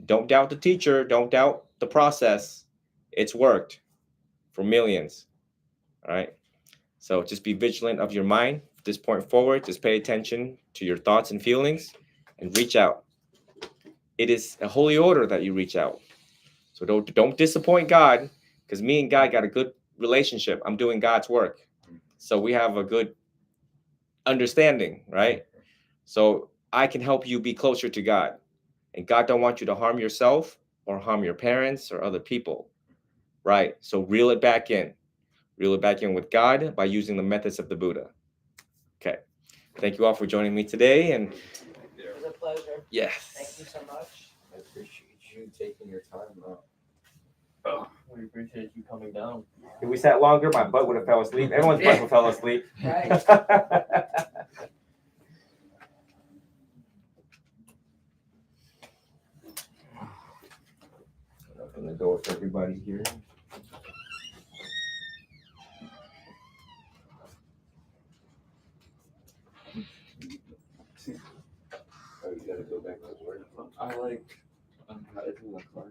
Don't doubt the teacher. Don't doubt the process. It's worked for millions. All right. So just be vigilant of your mind. From this point forward, just pay attention to your thoughts and feelings and reach out. It is a holy order that you reach out. So don't disappoint God, because me and God got a good relationship. I'm doing God's work. So we have a good understanding, right? So I can help you be closer to God. And God don't want you to harm yourself or harm your parents or other people, right? So reel it back in. Reel it back in with God by using the methods of the Buddha. Okay. Thank you all for joining me today. And It was a pleasure. yes. Thank you so much. I appreciate you taking your time out. We appreciate you coming down. If we sat longer, my butt would have fell asleep. Everyone's butt would have fell asleep. Right. Open the door for everybody here. Oh, you gotta go back to work. I like untied in the car.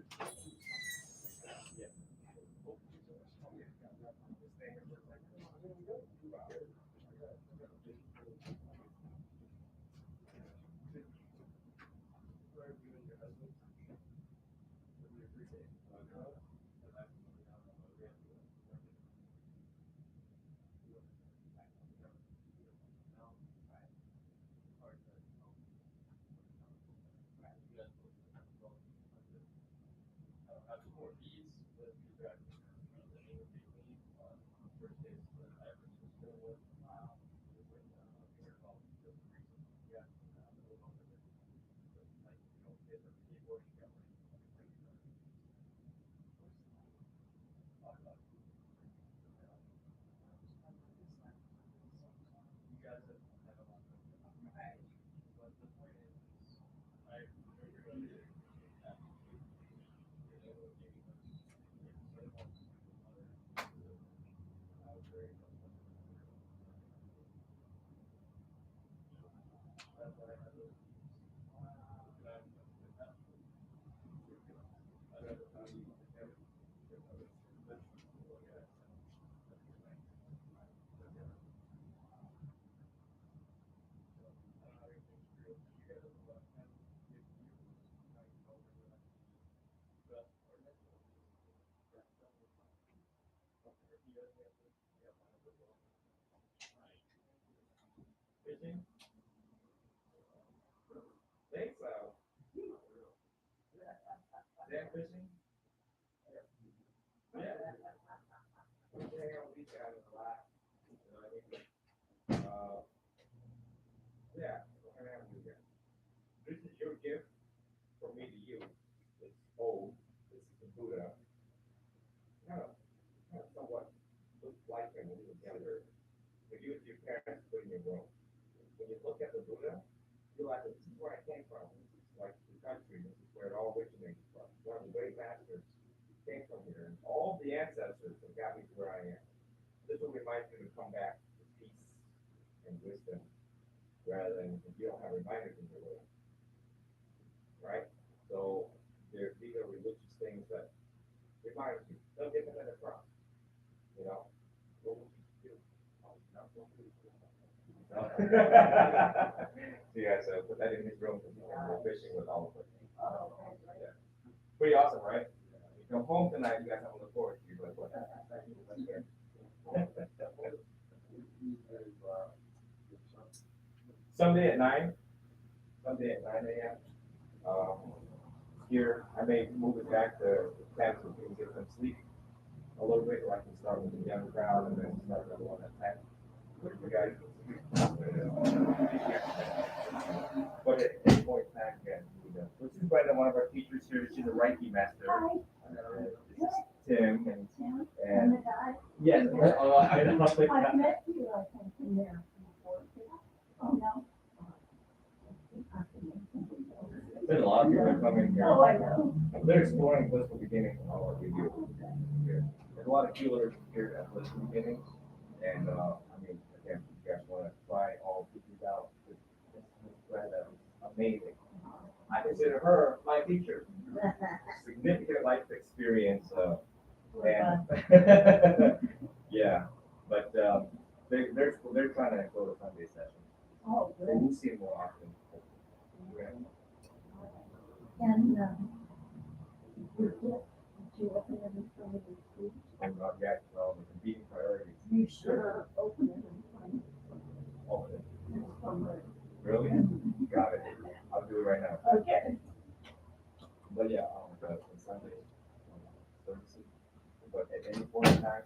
This is your gift from me to you. It's old. This is the Buddha. Kind of somewhat looks like him when he was younger. But you and your parents put in your room. When you look at the Buddha, you realize that this is where I came from. This is like the country. This is where it all originated from. One of the great masters came from here. And all the ancestors have got me to where I am. This will remind you to come back to peace and wisdom rather than if you don't have reminders in your room. Right? So these are religious things that remind you. Don't get them in the front. You know? What would you do? So yeah, so put that in his room because he can go fishing with all of us. Yeah. Pretty awesome, right? You come home tonight, you guys have to look forward to you. But what? Sunday at 9. Sunday at 9 a.m. Here, I may move it back to class so people get some sleep a little bit, or I can start with the young crowd and then start another one at 10. You guys But at any point in time, again, this is Brenda, one of our teachers here. She's a Reiki master. This is Tim, and yes, I don't know. I've met you, I think, in there before. Oh, no. There's a lot of people coming here. Oh, I know. They're exploring blissful beginnings and all what we do here. There's a lot of healers here at blissful beginnings, and I mean, again, if you guys want to try all teachers out, Brenda, amazing. I consider her my teacher. Significant life experience, and yeah, but they're trying to go to Sunday sessions. Oh, So good. we'll see it more often. And, did you open it in front of the school? And yeah, well, the competing priorities. You sure open it in front of Oh, somebody. really? Got it. I'll do it right now. Okay. But yeah, the Sunday services. But at any point in time,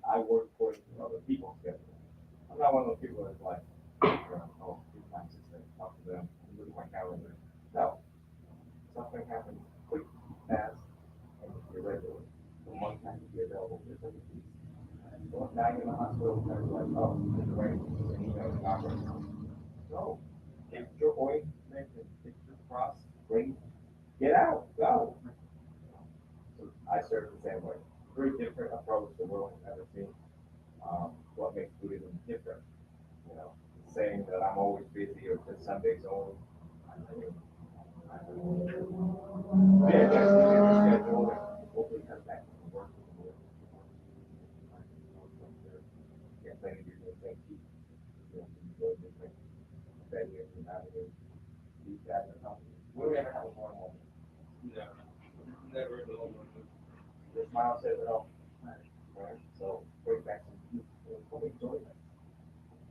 I work for other people's schedule. I'm not one of those people that's like, oh, 2 times a day, talk to them, look at my calendar. No. Something happens quick, fast, and you're regular. So one time you be available for certain things. So if now you're in the hospital, and like, oh, it's right, and you know, it's not right. No. Get your appointment and get your cross, bring, get out, go. So I serve the same way. Very different approach the world has ever seen. What makes Buddhism different? You know, saying that I'm always busy or just Sundays only. Yeah, that's the schedule and hopefully come back to work. Yeah, plenty of people think you know, go different venues and avenues. These guys are helping. Will we ever have a more moment? No, never in the whole world. Your smile says it all. Right, so bring back some cute, enjoy that.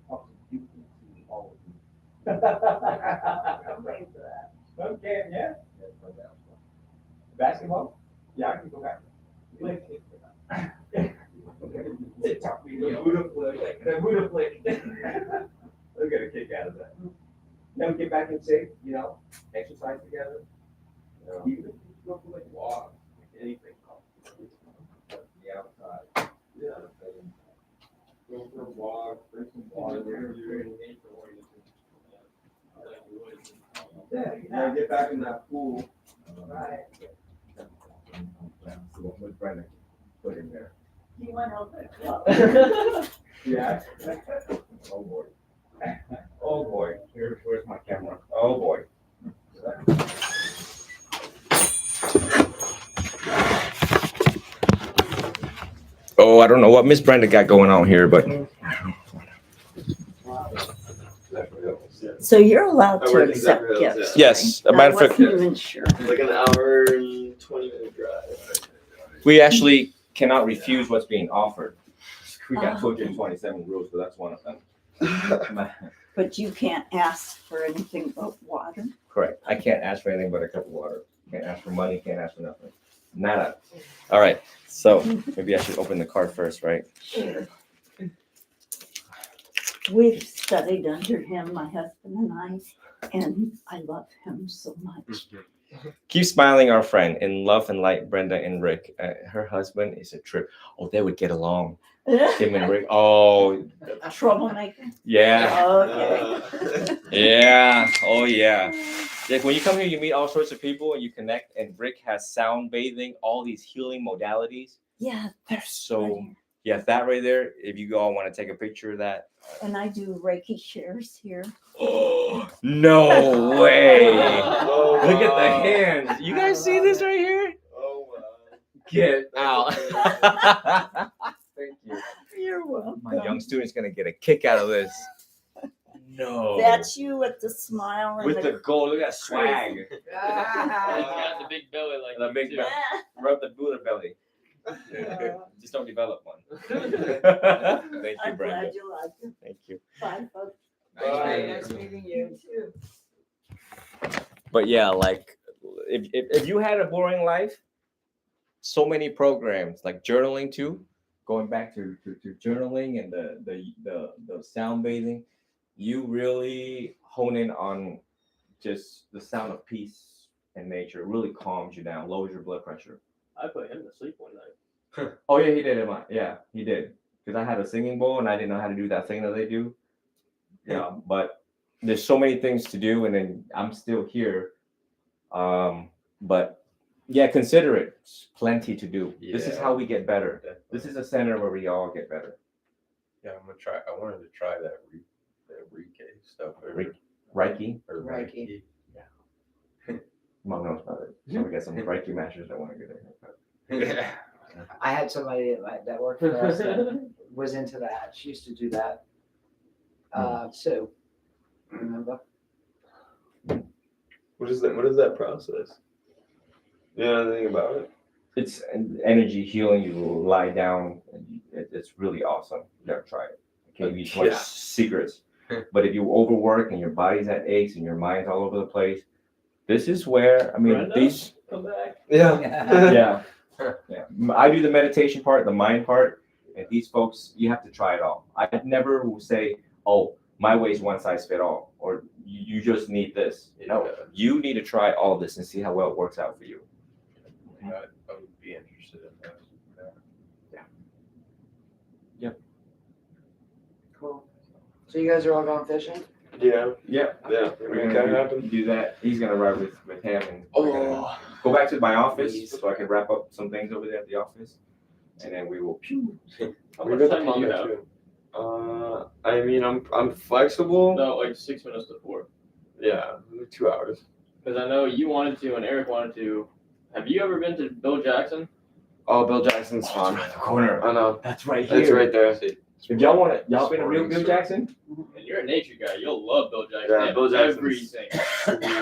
Talk some cute things to all of you. I'm ready for that. Okay, yeah. Basketball? Yeah, I can go back. TikTok video. The Buddha flick. They'll get a kick out of that. Then we get back in shape, you know, exercise together. Even if you go for like walk, anything. The outside. Yeah. Go for a walk, drink some water. Yeah, get back in that pool. Right. So what was Brenda put in there? Do you want to open it up? Yeah. Oh boy. Oh boy. Where's my camera? Oh boy. Oh, I don't know what Miss Brenda got going on here, but So you're allowed I to work in accept Zephyr Hills, gifts. yes, a I matter of fact, wasn't even sure. It's like an hour and 20-minute drive. we actually cannot refuse what's being offered. We got 227 rules, but that's one of them. But you can't ask for anything but water. Correct. I can't ask for anything but a cup of water. Can't ask for money. Can't ask for nothing. Nada. All right. So maybe I should open the card first, right? Sure. We've studied under him, my husband and I love him so much. Keep smiling, our friend. In love and light, Brenda and Rick. Her husband is a trip. Oh, they would get along. Him and Rick. Oh, Troublemaker. yeah. Okay. Yeah. Oh, yeah. Like when you come here, you meet all sorts of people and you connect. And Rick has sound bathing, all these healing modalities. Yeah, They're so, yeah, that right there. If you all want to take a picture of that. and I do Reiki shares here. Oh, no way. Oh, Look at the wow. hands. You guys see this right here? Oh, wow. Get out. Thank you. You're welcome. My young student's going to get a kick out of this. No. That's you with the smile and With the gold. Look at that swag. He's got the big belly like The you big too. belly. Rub the Buddha belly. Just don't develop one. Thank you, I'm Brenda. glad you liked it. Thank you. Bye, folks. Bye. meeting you too. But yeah, like if you had a boring life, so many programs like journaling too. going back to journaling and the sound bathing, you really hone in on just the sound of peace and nature. It really calms you down, lowers your blood pressure. I put him to sleep one night. Oh yeah, he did. Yeah, he did. Because I had a singing bowl and I didn't know how to do that thing that they do. Yeah, but there's so many things to do, and then I'm still here. But yeah, consider it. It's plenty to do. This is Yeah. how we get better. This is a center where we all get better. Yeah, I'm gonna try. I wanted to try that Reiki stuff. Reiki. Or Reiki. Mom knows about it. So we got some Reiki masters that want to get it. Yeah. I had somebody that worked for us that was into that. She used to do that. Sue, remember? What is that? What is that process? You know anything about it? It's an energy healing. You will lie down. And it's really awesome. You gotta try it. I can't give you too much Yeah. secrets. But if you overwork and your body's at aches and your mind's all over the place, this is where Brenda? these. Come back. Yeah. Yeah. I do the meditation part, the mind part, and these folks, you have to try it all. I never will say, oh, my way is one size fit all, or you just need this. No, Yeah. you need to try all this and see how well it works out for you. I would be interested in that. Cool. So you guys are all going fishing? Yeah. Yeah. Yeah. We're Okay, gonna happen. do that. He's gonna ride with him, and we're gonna go back to my office so I can wrap up some things over there at the office, and then we will. How We much got the time do you comment have? too. I mean, I'm flexible. No, like 6 minutes to 4. Yeah, 2 hours. Because I know you wanted to and Eric wanted to. Have you ever been to Bill Jackson? Oh, Bill Jackson's fun. Right the corner. I know. That's right here. It's right there. If y'all want to, y'all been to real Bill Jackson? And you're a nature guy. You'll love Bill Jackson. Yeah, They have Bill Jackson's- everything.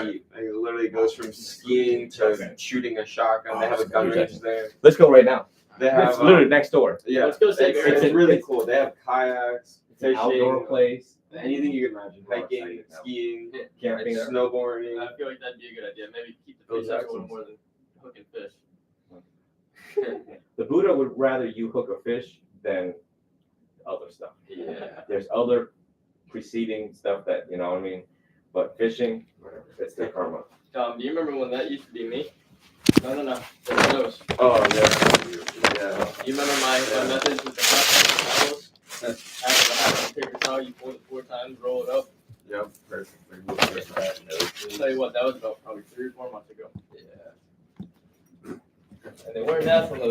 Sweet. It literally goes from skiing to shooting a shotgun. They have a gun range there. Let's go right now. They have It's literally next door. yeah. Let's go save It's Eric. really cool. They have kayaks, It's an outdoor fishing, place. anything you can imagine. We're Hiking, excited now. skiing, Camping. snowboarding. I feel like that'd be a good idea. Maybe keep the Bill fish up a little Jackson's. more than hooking fish. The Buddha would rather you hook a fish than other stuff. Yeah. There's other preceding stuff that, you know what I mean? But fishing, it's the karma. Tom, do you remember when that used to be me? No. It's those. Oh yeah. Yeah. You remember my methods with the towels? After the half paper towel, you fold it 4 times, roll it up. Yep. I'll tell you what, that was about probably 3 or 4 months ago. Yeah. And they weren't that from those